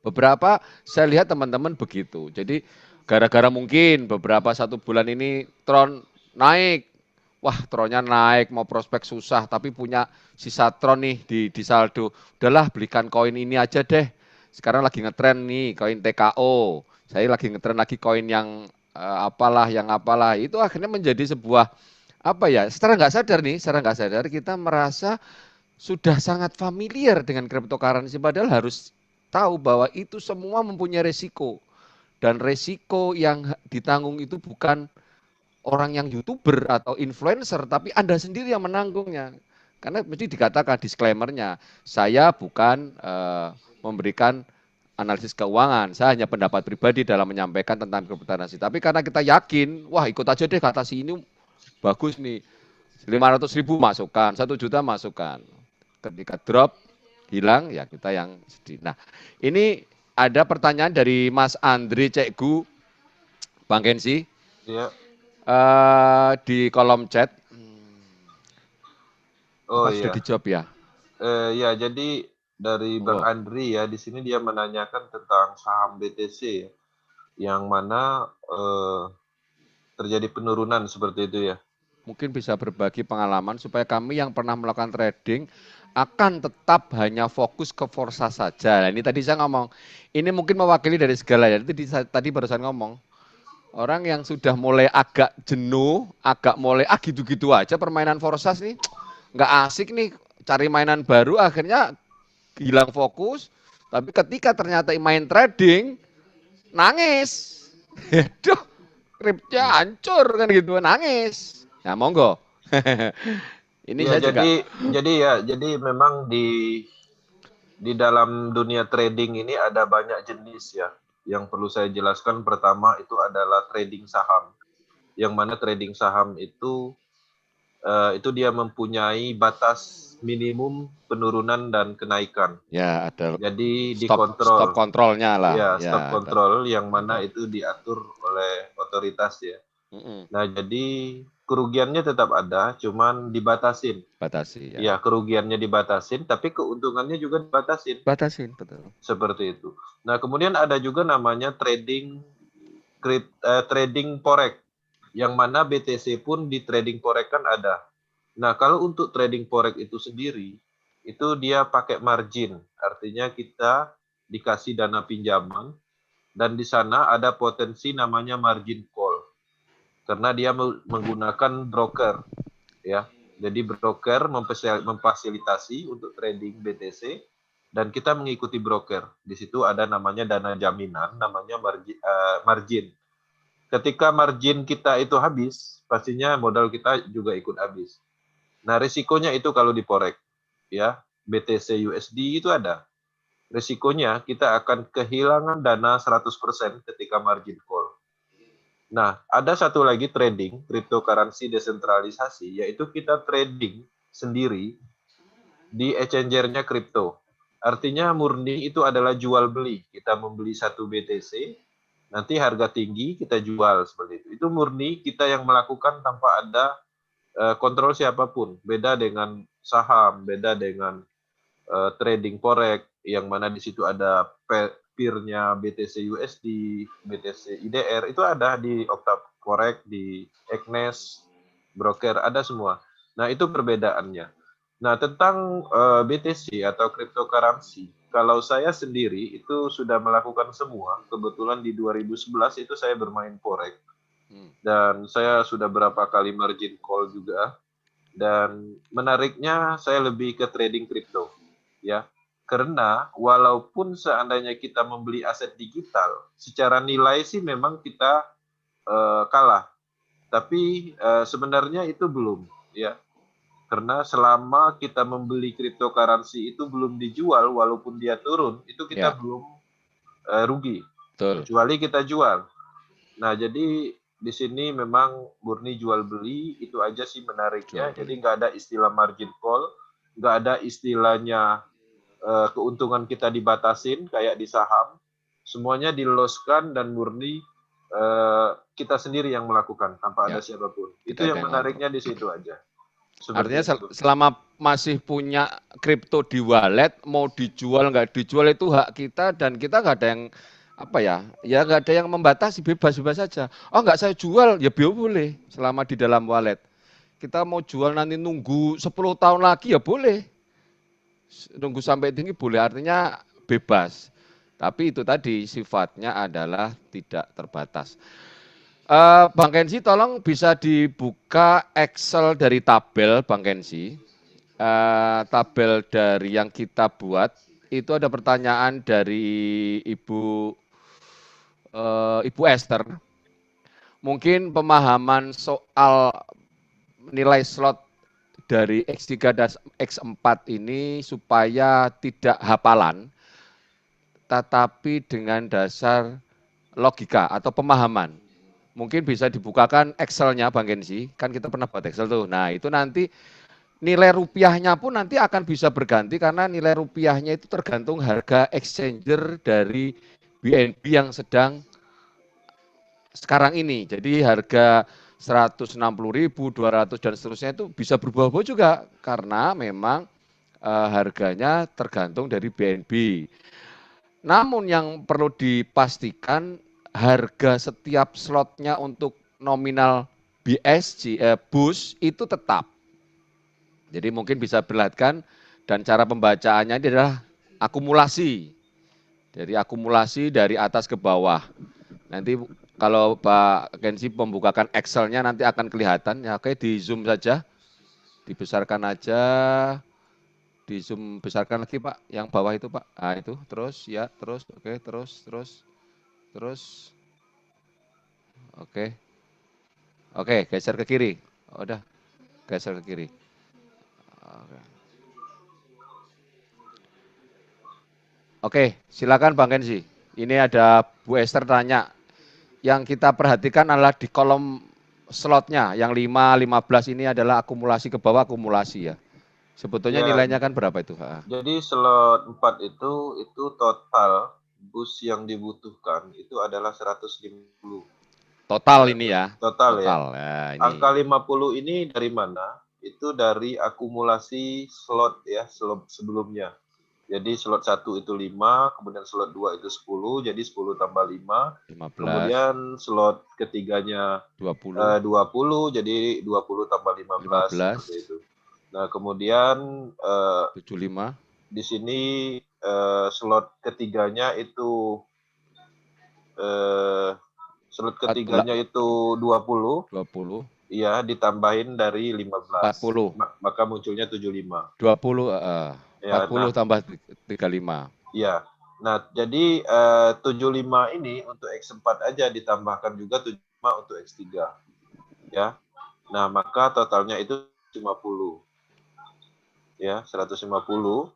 Beberapa saya lihat teman-teman begitu. Jadi gara-gara mungkin beberapa 1 bulan ini Tron naik. Wah, Tronnya naik, mau prospek susah tapi punya sisa Tron nih di saldo. Udahlah belikan koin ini aja deh. Sekarang lagi ngetren nih koin TKO. Saya lagi ngetren lagi koin yang apalah. Itu akhirnya menjadi sebuah secara nggak sadar kita merasa sudah sangat familiar dengan cryptocurrency, padahal harus tahu bahwa itu semua mempunyai resiko. Dan resiko yang ditanggung itu bukan orang yang YouTuber atau influencer, tapi Anda sendiri yang menanggungnya. Karena mesti dikatakan disclaimer-nya, saya bukan memberikan analisis keuangan. Saya hanya pendapat pribadi dalam menyampaikan tentang cryptocurrency. Tapi karena kita yakin, wah ikut aja deh kata si ini bagus nih. 500.000 masukkan, 1 juta masukkan. Ketika drop, hilang, ya kita yang sedih. Nah, ini ada pertanyaan dari Mas Andri Cekgu, Bang Kensi, Iya. di kolom chat. Oh Sudah iya. dijawab ya? Ya, jadi dari Bang Andri ya, di sini dia menanyakan tentang saham BTC ya, yang mana terjadi penurunan seperti itu ya. Mungkin bisa berbagi pengalaman supaya kami yang pernah melakukan trading akan tetap hanya fokus ke forsa saja. Nah, ini tadi saya ngomong, ini mungkin mewakili dari segala ya. Tadi barusan ngomong, orang yang sudah mulai agak jenuh, agak mulai gitu-gitu aja permainan forsas nih, nggak asik nih, cari mainan baru, akhirnya hilang fokus. Tapi ketika ternyata main trading, nangis. Aduh, kripnya hancur kan gitu, nangis. Ya monggo. Ini Ya, saya juga. jadi memang di dalam dunia trading ini ada banyak jenis ya. Yang perlu saya jelaskan pertama itu adalah trading saham. Yang mana trading saham itu dia mempunyai batas minimum penurunan dan kenaikan. Ya, ada Jadi stop dikontrol. kontrolnya lah. Ya, Ya, stop kontrol yang mana itu diatur oleh otoritas ya. Nah, jadi kerugiannya tetap ada, cuman dibatasin. batasi ya. Ya, kerugiannya dibatasin, tapi keuntungannya juga dibatasin. Batasin, betul. Seperti itu. Nah, kemudian ada juga namanya trading forex, yang mana BTC pun di trading forex kan ada. Nah, kalau untuk trading forex itu sendiri, itu dia pakai margin, artinya kita dikasih dana pinjaman, dan di sana ada potensi namanya margin call, karena dia menggunakan broker, ya. Jadi broker memfasilitasi untuk trading BTC, dan kita mengikuti broker. Di situ ada namanya dana jaminan, namanya margin. Ketika margin kita itu habis, pastinya modal kita juga ikut habis. Nah, risikonya itu kalau di forex, ya, BTC USD itu ada. Risikonya kita akan kehilangan dana 100% ketika margin call. Nah, ada satu lagi trading, cryptocurrency desentralisasi, yaitu kita trading sendiri di exchanger-nya kripto. Artinya murni itu adalah jual beli. Kita membeli satu BTC, nanti harga tinggi kita jual seperti itu. Itu murni kita yang melakukan tanpa ada kontrol siapapun. Beda dengan saham, beda dengan trading forex, yang mana di situ ada peer-nya BTC USD, BTC IDR, itu ada di Octave Forex, di Agnes, broker, ada semua. Nah, itu perbedaannya. Nah, tentang BTC atau cryptocurrency, kalau saya sendiri itu sudah melakukan semua. Kebetulan di 2011 itu saya bermain forex. Dan saya sudah berapa kali margin call juga. Dan menariknya saya lebih ke trading kripto, ya. Karena walaupun seandainya kita membeli aset digital, secara nilai sih memang kita kalah. Tapi sebenarnya itu belum, ya. Karena selama kita membeli cryptocurrency itu belum dijual, walaupun dia turun, itu kita belum rugi. Betul. Kecuali kita jual. Nah, jadi di sini memang murni jual beli, itu aja sih menariknya. Jadi nggak ada istilah margin call, nggak ada istilahnya keuntungan kita dibatasin kayak di saham. Semuanya diloloskan dan murni kita sendiri yang melakukan tanpa ada siapapun. Itu yang menariknya di situ aja. Artinya selama masih punya kripto di wallet, mau dijual nggak dijual itu hak kita, dan kita nggak ada yang nggak ada yang membatasi, bebas-bebas saja. Oh nggak saya jual, ya boleh selama di dalam wallet. Kita mau jual nanti nunggu 10 tahun lagi ya boleh. Nunggu sampai tinggi boleh, artinya bebas. Tapi itu tadi sifatnya adalah tidak terbatas. Bang Kensi, tolong bisa dibuka Excel dari tabel, Bang Kensi. Tabel dari yang kita buat, itu ada pertanyaan dari Ibu Esther. Mungkin pemahaman soal nilai slot dari X3 dan X4 ini supaya tidak hafalan. tetapi dengan dasar logika atau pemahaman. Mungkin bisa dibukakan Excel-nya Bang Gensi, kan kita pernah buat Excel tuh. Nah itu nanti nilai rupiahnya pun nanti akan bisa berganti karena nilai rupiahnya itu tergantung harga exchanger dari BNB yang sedang sekarang ini. Jadi harga 160.000, 200 dan seterusnya itu bisa berubah-ubah juga karena memang harganya tergantung dari BNB. Namun yang perlu dipastikan harga setiap slotnya untuk nominal BSC BUS itu tetap. Jadi mungkin bisa perlihatkan dan cara pembacaannya ini adalah akumulasi. Jadi akumulasi dari atas ke bawah. Nanti kalau Pak Kensi membukakan Excel-nya nanti akan kelihatan. Ya, oke, di zoom saja. Dibesarkan aja. Di zoom besarkan lagi Pak. Yang bawah itu Pak. Nah itu terus ya terus. Oke terus. Oke geser ke kiri. Udah geser ke kiri. Oke silakan Bang Kensi. Ini ada Bu Esther tanya. Yang kita perhatikan adalah di kolom slotnya, yang 5, 15 ini adalah akumulasi ke bawah, akumulasi ya. Sebetulnya Ya, nilainya kan berapa itu? jadi slot 4 itu total bus yang dibutuhkan itu adalah 150. Total ini ya? Total ya. Ini. Angka 50 ini dari mana? Itu dari akumulasi slot ya, slot sebelumnya. Jadi slot 1 itu 5, kemudian slot 2 itu 10, jadi 10 tambah 5. 15. Kemudian slot ketiganya 20, jadi 20 tambah 15. Seperti itu. Nah, kemudian 75. Di sini slot ketiganya itu itu 20. Iya, ditambahin dari 15. 40. Maka munculnya 75. 20 Ya, 40 tambah 35. Iya. Nah, jadi 75 ini untuk X4 aja ditambahkan juga 75 untuk X3. Ya. Nah, maka totalnya itu 50. Ya, 150.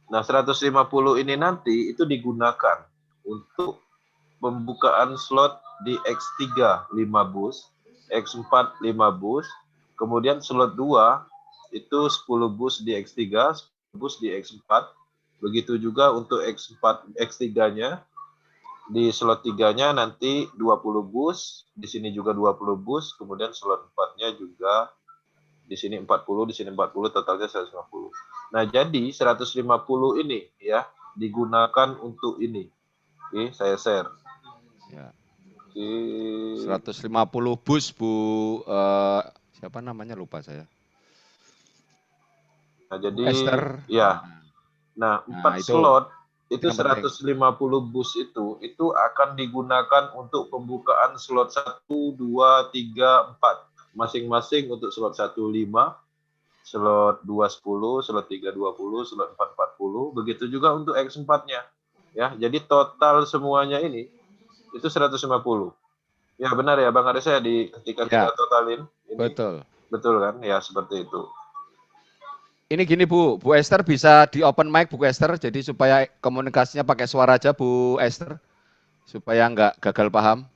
Nah, 150 ini nanti itu digunakan untuk pembukaan slot di X3 5 bus, X4 5 bus, kemudian slot 2 itu 10 bus di X3, 10 bus di X4. Begitu juga untuk X4 X3-nya di slot 3-nya nanti 20 bus, di sini juga 20 bus, kemudian slot 4-nya juga di sini 40, di sini 40, totalnya 150. Nah, jadi 150 ini ya digunakan untuk ini. Oke, saya share. Ya. 150 bus Bu siapa namanya lupa saya. Nah, jadi Esther. Ya. Nah, 4 slot itu 150 bus itu akan digunakan untuk pembukaan slot 1, 2, 3, 4. Masing-masing untuk slot 1 5, slot 2 10, slot 3 20, slot 4 40. Begitu juga untuk X4-nya. Ya, jadi total semuanya ini itu 150. Ya, benar ya Bang Aris ya ketika kita totalin ini. Betul kan? Ya, seperti itu. Ini gini Bu Esther bisa di open mic Bu Esther, jadi supaya komunikasinya pakai suara aja Bu Esther, supaya nggak gagal paham.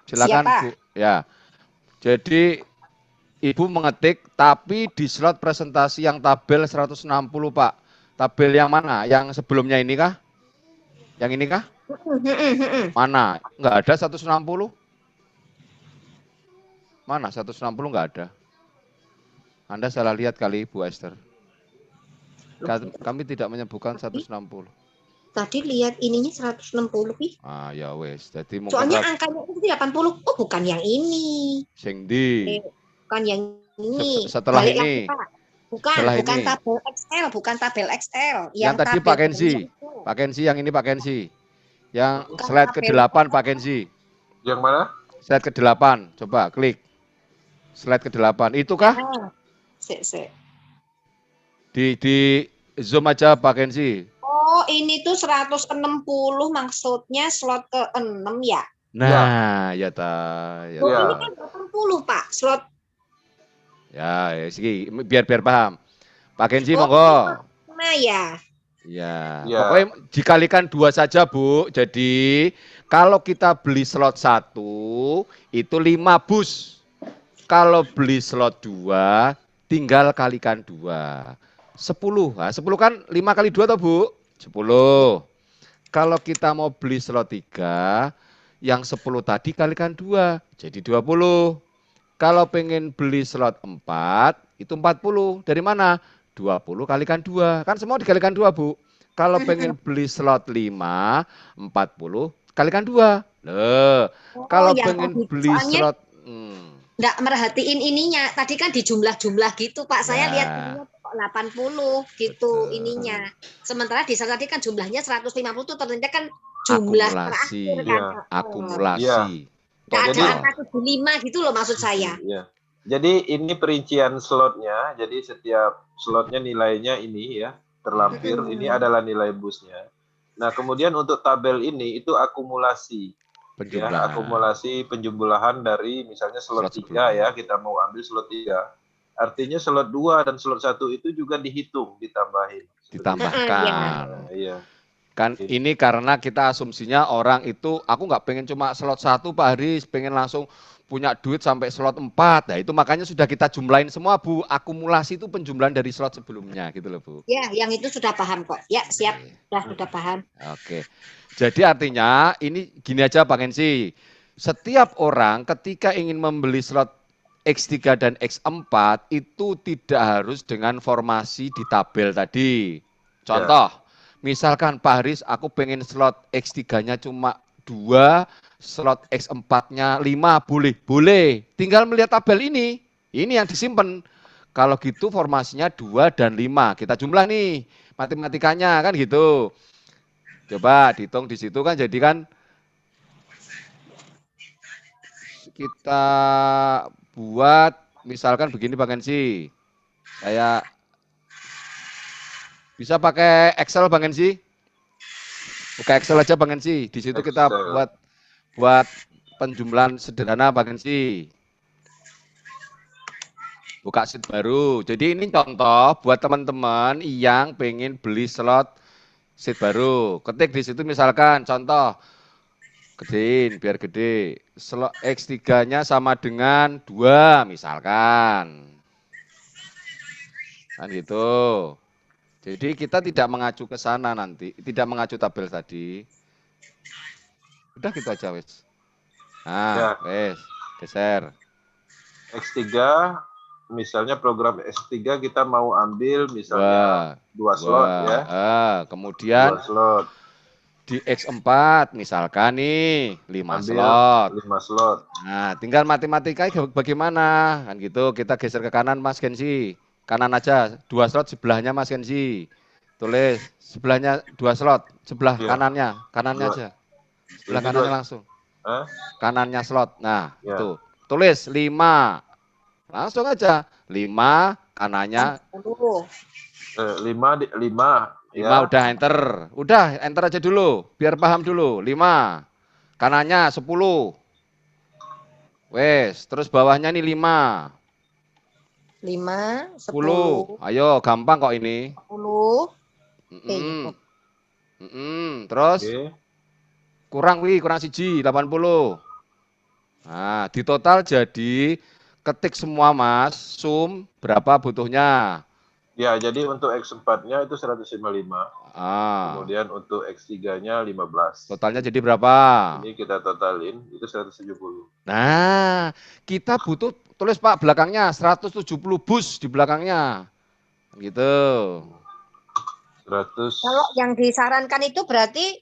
Silakan Bu. Ya. Jadi Ibu mengetik, tapi di slot presentasi yang tabel 160 Pak. Tabel yang mana? Yang sebelumnya ini kah? Yang ini kah? Mana? Nggak ada 160? Mana 160 nggak ada? Anda salah lihat kali Bu Esther. Kami tidak menyebutkan 160. Tadi lihat ininya 160 Pi. Ah ya wes. Jadi mungkin soalnya angkanya itu 80. Oh, bukan yang ini. Sing di. Bukan yang ini. Setelah balik ini. Lagi, bukan tabel XL, bukan tabel XL. Yang tadi Pak Kensi. Pak Kensi yang ini Pak Kensi. Yang bukan slide ke-8 Pak Kensi. Yang mana? Slide ke-8. Coba klik. Slide ke-8. Itu kah? Di zoom aja Pak Kensi. Oh, ini tuh 160 maksudnya slot ke-6 ya? Nah, ya ta. Ya. Oh, ini kan 80 Pak, slot. Ya, segi biar paham. Pak Kensi monggo. Nah ya. Ya, Ya. pokoknya dikalikan 2 saja, Bu. Jadi, kalau kita beli slot 1, itu 5 bus. Kalau beli slot 2, tinggal kalikan 2. 10. Nah, 10 kan 5 kali 2 toh, Bu? 10. Kalau kita mau beli slot 3, yang 10 tadi kalikan 2, jadi 20. Kalau pengen beli slot 4, itu 40. Dari mana? 20 kalikan 2. Kan semua dikalikan 2, Bu. Kalau pengen beli slot 5, 40 kalikan 2. Loh, Oh, kalau yang pengen tadi beli soalnya slot nggak merhatiin ininya. Tadi kan di jumlah-jumlah gitu, Pak. Saya lihat ya, ininya kok 80 gitu betul. ininya. Sementara di sana tadi kan jumlahnya 150 tuh ternyata kan jumlah Akumulasi, terakhir kan. Iya. akumulasi. Nggak ada Jadi- angka 75 gitu loh maksud saya. Iya. Jadi ini perincian slotnya. Jadi setiap slotnya nilainya ini ya terlampir. Mm-mm. Ini adalah nilai busnya. Nah kemudian untuk tabel ini itu akumulasi. Ya, Penjumlahan. akumulasi penjumlahan dari misalnya slot Slot 3 sebelumnya. ya, kita mau ambil slot 3. Artinya slot 2 dan slot 1 itu juga dihitung, ditambahin. Ditambahkan. Iya. Kan ini karena kita asumsinya orang itu, aku nggak pengen cuma slot 1 Pak Haris, pengen langsung punya duit sampai slot 4. Nah itu makanya sudah kita jumlahin semua, Bu. Akumulasi itu penjumlahan dari slot sebelumnya gitu loh, Bu. Ya, yang itu sudah paham kok. Ya, siap. Sudah paham. Oke. Jadi artinya ini gini aja Pak Kensi. Setiap orang ketika ingin membeli slot X3 dan X4 itu tidak harus dengan formasi di tabel tadi. Contoh, misalkan Pak Haris aku pengen slot X3-nya cuma 2, slot X4-nya 5, boleh? Boleh. Tinggal melihat tabel ini. Ini yang disimpan. Kalau gitu formasinya 2 dan 5. Kita jumlah nih matematikanya kan gitu. Coba dihitung di situ kan jadi kan kita buat misalkan begini Bang Ensi. Saya bisa pakai Excel Bang Ensi? Buka Excel aja Bang Ensi. Di situ kita Excel. buat penjumlahan sederhana Bang Ensi. Buka sheet baru. Jadi ini contoh buat teman-teman yang pengen beli slot sheet baru. Ketik di situ misalkan contoh gedein biar gede. Slot X3-nya sama dengan 2 misalkan. Kan gitu. Jadi kita tidak mengacu ke sana nanti, tidak mengacu tabel tadi. Udah gitu aja wes. Nah, wes, geser. X3 misalnya program X3 kita mau ambil misalnya 2 slot ya. Kemudian 2 slot. di X4 misalkan nih 5 Ambil slot. 5 slot. Nah, tinggal matematika bagaimana? Kan gitu, kita geser ke kanan Mas Kensi. Kanan aja, 2 slot sebelahnya Mas Kensi. Tulis sebelahnya 2 slot, sebelah kanannya aja. Sebelah kanannya langsung. Kanannya slot. Nah, itu. Tulis 5. Langsung aja. 5 kanannya 5 5 udah enter. Udah enter aja dulu biar paham dulu. 5. Kanannya 10. Wes, terus bawahnya nih 5. 5, 10. Ayo, gampang kok ini. 10. Terus kurang siji 80. Nah, di total jadi ketik semua Mas, sum berapa butuhnya? Ya, jadi untuk X4-nya itu 155. Kemudian untuk X3-nya 15. Totalnya jadi berapa? Ini kita totalin, itu 170. Nah, kita butuh, tulis Pak belakangnya, 170 bus di belakangnya. Gitu. 100. Kalau yang disarankan itu berarti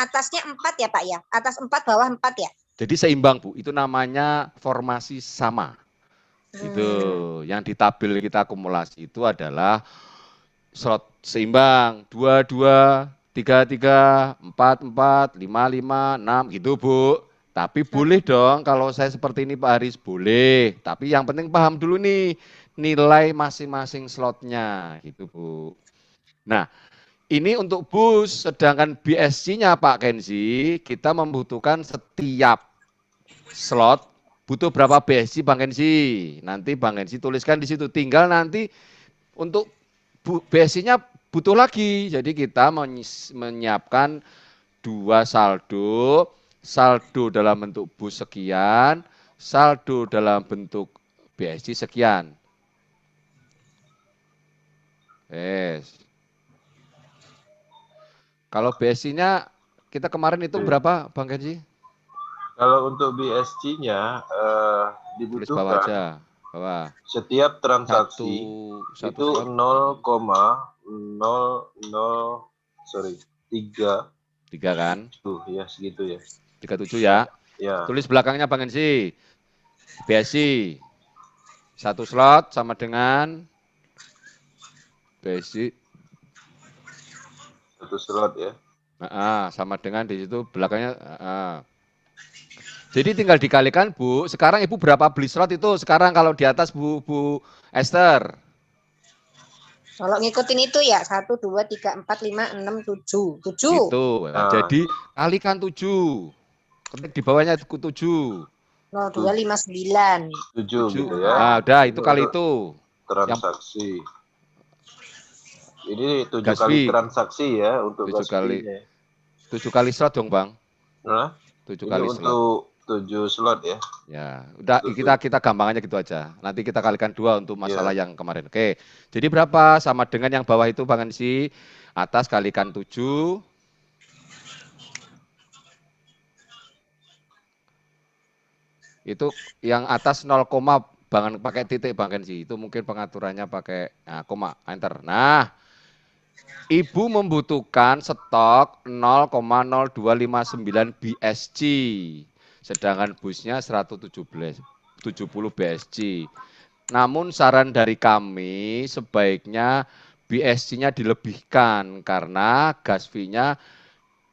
atasnya 4 ya Pak ya? Atas 4, bawah 4 ya? Jadi seimbang Bu, itu namanya formasi sama. Itu yang di tabel kita akumulasi itu adalah slot seimbang 2 2 3 3 4 4 5 5 6 gitu Bu. Tapi boleh dong kalau saya seperti ini Pak Haris, boleh. Tapi yang penting paham dulu nih nilai masing-masing slotnya gitu Bu. Nah, ini untuk bus, sedangkan BSC-nya Pak Kenzi kita membutuhkan setiap slot butuh berapa BSC Bang Kenzi? Nanti Bang Kenzi tuliskan di situ. Tinggal nanti untuk BSC-nya butuh lagi. Jadi kita menyiapkan 2 saldo, saldo dalam bentuk bus sekian, saldo dalam bentuk BSC sekian. Kalau BSC-nya kita kemarin hitung berapa, Bang Kenzi? Kalau untuk BSC-nya Tulis bawah dibutuhkan aja, bawah. setiap transaksi Satu itu slot. 3 3 kan? tuh ya segitu ya. 37 ya. Ya. Tulis belakangnya Bang Kenzi. BSC 1 slot sama dengan BSC 1 slot ya. sama dengan di situ belakangnya. Jadi tinggal dikalikan Bu. Sekarang Ibu berapa beli slot itu sekarang kalau di atas Bu Esther? Kalau ngikutin itu ya 1, 2, 3, 4, 5, 6, 7. 7. Itu. Nah, jadi kalikan 7. Ketik di bawahnya 7. 0, 2, 5, 9. 7 gitu ya. Nah, udah itu kali itu. Transaksi. Ini 7 Gasfi. kali transaksi ya untuk 7 kali. Gasfi-nya. 7 kali slot dong, Bang. Nah, 7 ini kali slot. untuk 7 slot ya. Ya, udah kita gampang aja gitu aja. Nanti kita kalikan 2 untuk masalah yang kemarin. Oke. Jadi berapa? Sama dengan yang bawah itu Bang Ansi. Atas kalikan 7. Itu yang atas 0, jangan pakai titik Bang Kenzi. Itu mungkin pengaturannya pakai koma, enter. Nah, Ibu membutuhkan stok 0,0259 BSC. Sedangkan busnya 170 BSC. Namun saran dari kami sebaiknya BSC-nya dilebihkan karena gas fee-nya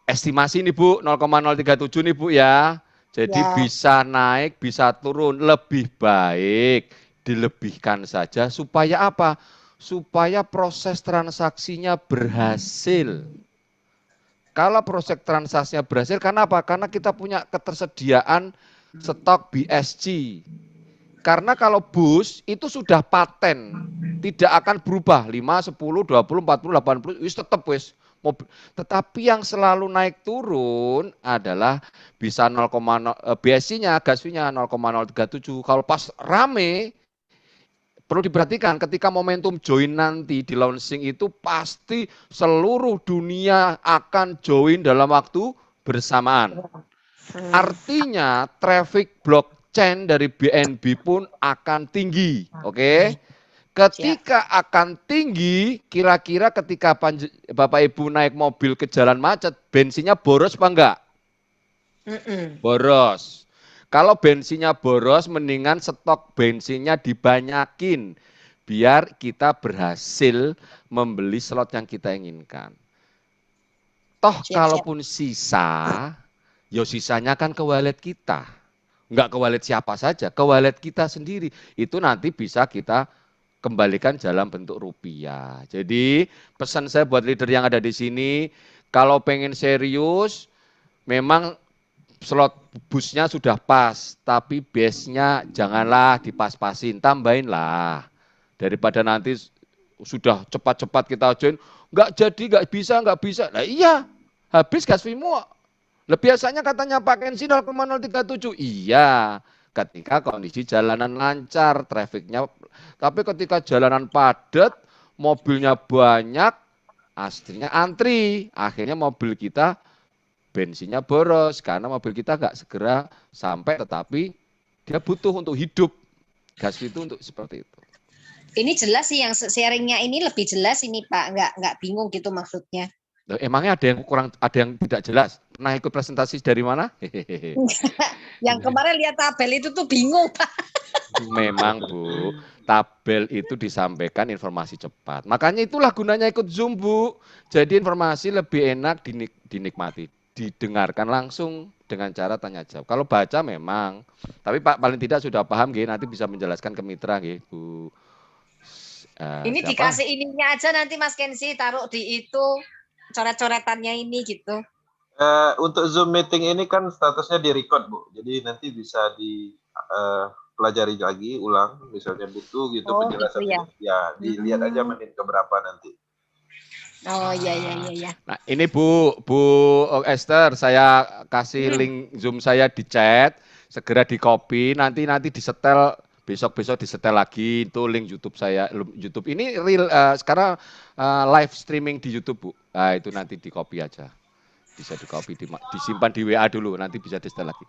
estimasi nih Bu 0,037 nih Bu ya. Jadi bisa naik, bisa turun, lebih baik dilebihkan saja supaya apa? Supaya proses transaksinya berhasil. Kalau proses transaksinya berhasil, karena apa? Karena kita punya ketersediaan stok BSC. Karena kalau bus itu sudah paten, tidak akan berubah 5, 10, 20, 40, 80, wis tetap wis. Tetapi yang selalu naik turun adalah bisa 0,0 BSC-nya, gas fee-nya 0,037. Kalau pas rame perlu diperhatikan ketika momentum join nanti di launching itu pasti seluruh dunia akan join dalam waktu bersamaan. Artinya traffic blockchain dari BNB pun akan tinggi, oke? Ketika akan tinggi, kira-kira ketika Bapak Ibu naik mobil ke jalan macet, bensinnya boros apa enggak? Boros. Kalau bensinnya boros, mendingan stok bensinnya dibanyakin. Biar kita berhasil membeli slot yang kita inginkan. Toh kalaupun sisa, ya sisanya kan ke wallet kita. Enggak ke wallet siapa saja, ke wallet kita sendiri. Itu nanti bisa kita kembalikan dalam bentuk rupiah. Jadi pesan saya buat leader yang ada di sini, kalau pengen serius, memang slot busnya sudah pas, tapi base-nya janganlah dipas-pasin, tambahin lah. Daripada nanti sudah cepat-cepat kita join, nggak jadi, nggak bisa. Nah iya, habis gas fee-mu. Lah biasanya katanya Pak Kenzi 0,037. Iya, ketika kondisi jalanan lancar, trafficnya. Tapi ketika jalanan padat, mobilnya banyak, aslinya antri. Akhirnya mobil kita bensinnya boros karena mobil kita nggak segera sampai, tetapi dia butuh untuk hidup. Gas itu untuk seperti itu. Ini jelas sih yang sharingnya ini lebih jelas ini Pak, nggak bingung gitu maksudnya. Loh, emangnya ada yang kurang, ada yang tidak jelas? Pernah ikut presentasi dari mana? Yang kemarin lihat tabel itu tuh bingung Pak. Memang Bu, tabel itu disampaikan informasi cepat. Makanya itulah gunanya ikut Zoom Bu. Jadi informasi lebih enak dinikmati, didengarkan langsung dengan cara tanya jawab. Kalau baca memang, tapi Pak paling tidak sudah paham, nanti bisa menjelaskan ke mitra Bu. Ini dikasih ininya aja nanti Mas Kenzi taruh di itu coret-coretannya ini gitu. Untuk Zoom meeting ini kan statusnya di-record Bu, jadi nanti bisa dipelajari lagi ulang, misalnya butuh gitu penjelasan. Gitu ya. Ya dilihat aja menit keberapa nanti. Oh iya iya iya iya. Nah, ini Bu Esther, saya kasih Hmm. link Zoom saya di chat, segera di copy, nanti disetel besok disetel lagi itu link YouTube saya. YouTube ini real sekarang live streaming di YouTube, Bu. Nah, itu nanti di copy aja. Bisa di copy, disimpan di WA dulu, nanti bisa disetel lagi.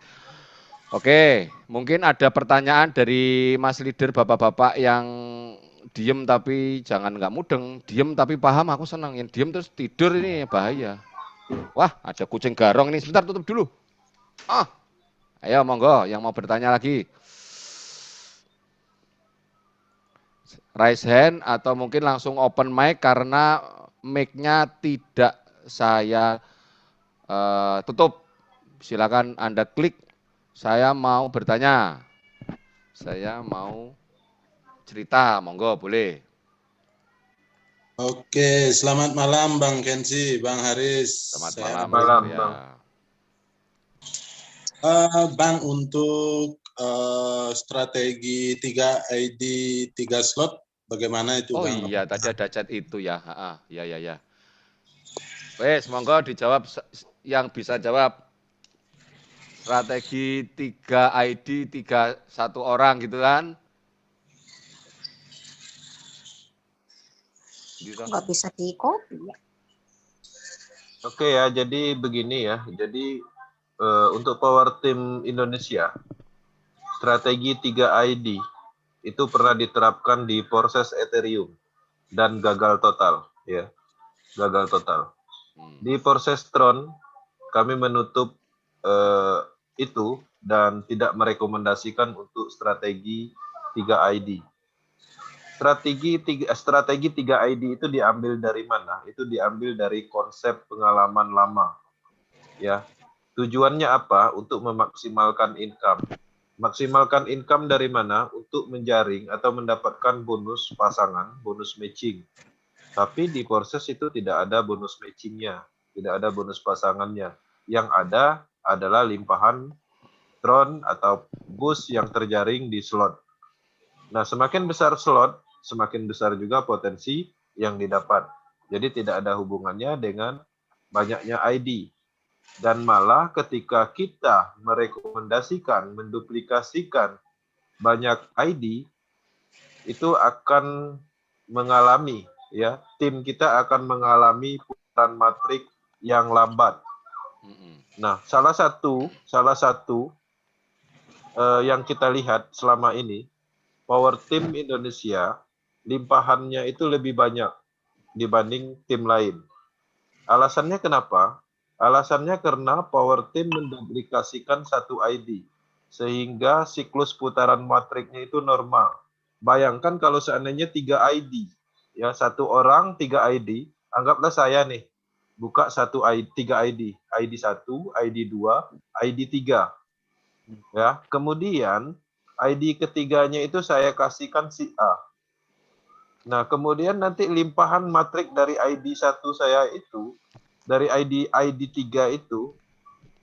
Oke, mungkin ada pertanyaan dari Mas Leader, Bapak-bapak yang diem tapi jangan nggak mudeng, diem tapi paham, aku senang. Yang diem terus tidur ini bahaya. Wah, ada kucing garong ini. Sebentar, tutup dulu. Ah, ayo monggo yang mau bertanya lagi. Raise hand atau mungkin langsung open mic karena mic-nya tidak saya tutup. Silakan Anda klik. Saya mau bertanya. Saya mau cerita, monggo boleh. Oke, selamat malam Bang Kenzi, Bang Haris. Selamat Sehat. malam, Malam, Mas Bang. Bang, untuk strategi 3 ID 3 slot, bagaimana itu Oh Bang? iya, tadi ada chat itu ya. Ya. Wes, monggo dijawab yang bisa jawab. Strategi 3 ID, 1 orang gitu kan. Gitu. Nggak bisa di copy ya. Oke ya, jadi begini ya. Jadi untuk Power Team Indonesia, strategi 3 ID itu pernah diterapkan di proses Ethereum dan gagal total, ya. Gagal total. Di proses Tron, kami menutup itu dan tidak merekomendasikan untuk strategi 3 ID. Strategi 3 ID itu diambil dari mana? Itu diambil dari konsep pengalaman lama. Ya. Tujuannya apa? Untuk memaksimalkan income. Maksimalkan income dari mana? Untuk menjaring atau mendapatkan bonus pasangan, bonus matching. Tapi di proses itu tidak ada bonus matchingnya, tidak ada bonus pasangannya. Yang ada adalah limpahan Tron atau boost yang terjaring di slot. Nah, semakin besar slot, semakin besar juga potensi yang didapat. Jadi tidak ada hubungannya dengan banyaknya ID. Dan malah ketika kita merekomendasikan, menduplikasikan banyak ID, itu akan mengalami, ya, tim kita akan mengalami putaran matrik yang lambat. Nah, salah satu yang kita lihat selama ini, Power Team Indonesia limpahannya itu lebih banyak dibanding tim lain. Alasannya kenapa? Alasannya karena Power Team menduplikasikan 1 ID sehingga siklus putaran matriknya itu normal. Bayangkan kalau seandainya 3 ID, ya, 1 orang 3 ID, anggaplah saya nih buka 3 ID, ID 1, ID 2, ID 3. Ya, kemudian ID ketiganya itu saya kasihkan si A. Nah, kemudian nanti limpahan matrik dari ID 1 saya itu, dari ID 3 itu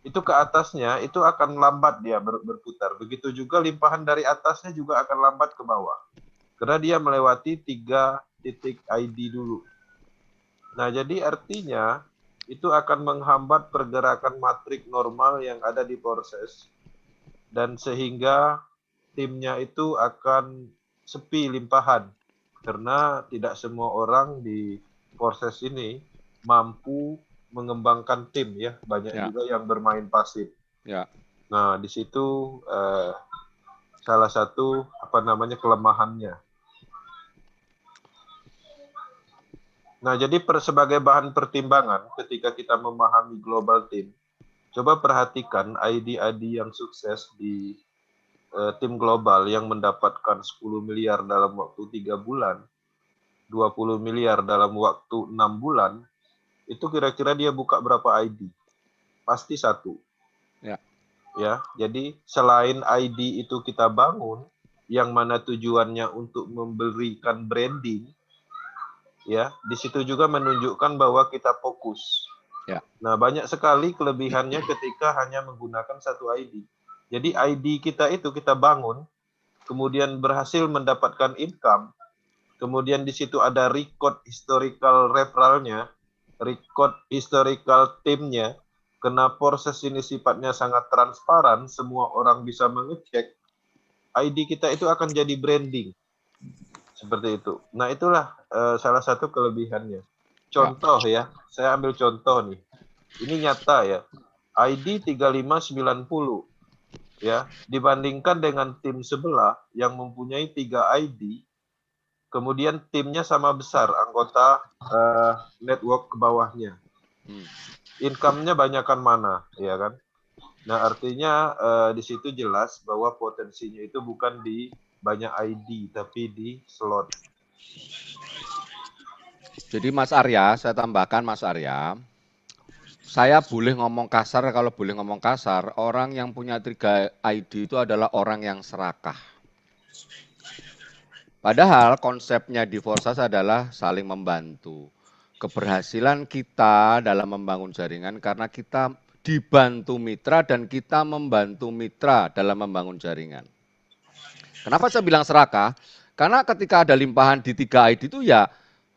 ke atasnya itu akan lambat dia berputar. Begitu juga limpahan dari atasnya juga akan lambat ke bawah. Karena dia melewati 3 titik ID dulu. Nah, jadi artinya itu akan menghambat pergerakan matrik normal yang ada di proses. Dan sehingga timnya itu akan sepi limpahan. Karena tidak semua orang di proses ini mampu mengembangkan tim, ya. Banyak juga yang bermain pasif. Ya. Nah, di situ salah satu kelemahannya. Nah, jadi sebagai bahan pertimbangan ketika kita memahami global team, coba perhatikan ID-ID yang sukses di tim global yang mendapatkan 10 miliar dalam waktu 3 bulan, 20 miliar dalam waktu 6 bulan, itu kira-kira dia buka berapa ID? Pasti 1. Ya, jadi selain ID itu kita bangun, yang mana tujuannya untuk memberikan branding, ya, di situ juga menunjukkan bahwa kita fokus. Ya. Nah, banyak sekali kelebihannya ketika hanya menggunakan 1 ID. Jadi ID kita itu kita bangun, kemudian berhasil mendapatkan income, kemudian di situ ada record historical referralnya, record historical timnya, karena proses ini sifatnya sangat transparan, semua orang bisa mengecek, ID kita itu akan jadi branding. Seperti itu. Nah, itulah salah satu kelebihannya. Contoh ya, saya ambil contoh nih. Ini nyata ya. ID 3590 ya, dibandingkan dengan tim sebelah yang mempunyai 3 ID, kemudian timnya sama besar, anggota network ke bawahnya. Income-nya banyakkan mana, ya kan? Nah, artinya di situ jelas bahwa potensinya itu bukan di banyak ID, tapi di slot. Jadi Mas Arya, saya tambahkan Mas Arya, saya boleh ngomong kasar, kalau boleh ngomong kasar, orang yang punya 3 ID itu adalah orang yang serakah. Padahal konsepnya di Forsas adalah saling membantu. Keberhasilan kita dalam membangun jaringan karena kita dibantu mitra dan kita membantu mitra dalam membangun jaringan. Kenapa saya bilang serakah? Karena ketika ada limpahan di 3 ID itu ya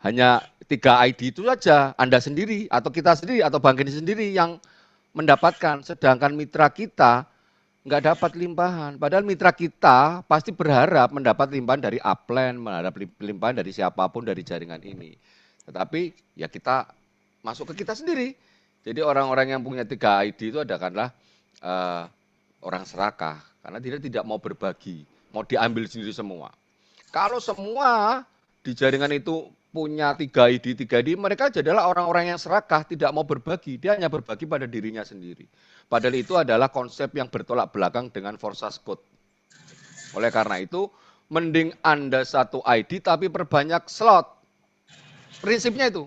hanya 3 ID itu saja, Anda sendiri atau kita sendiri atau Bang Kenzi sendiri yang mendapatkan, sedangkan mitra kita nggak dapat limpahan. Padahal mitra kita pasti berharap mendapat limpahan dari upline, mendapat limpahan dari siapapun dari jaringan ini. Tetapi ya kita masuk ke kita sendiri. Jadi orang-orang yang punya 3 ID itu adalah orang serakah karena tidak mau berbagi, mau diambil sendiri semua. Kalau semua di jaringan itu punya 3 ID, mereka adalah orang-orang yang serakah, tidak mau berbagi, dia hanya berbagi pada dirinya sendiri. Padahal itu adalah konsep yang bertolak belakang dengan Forsas Code. Oleh karena itu, mending Anda 1 ID tapi perbanyak slot. Prinsipnya itu.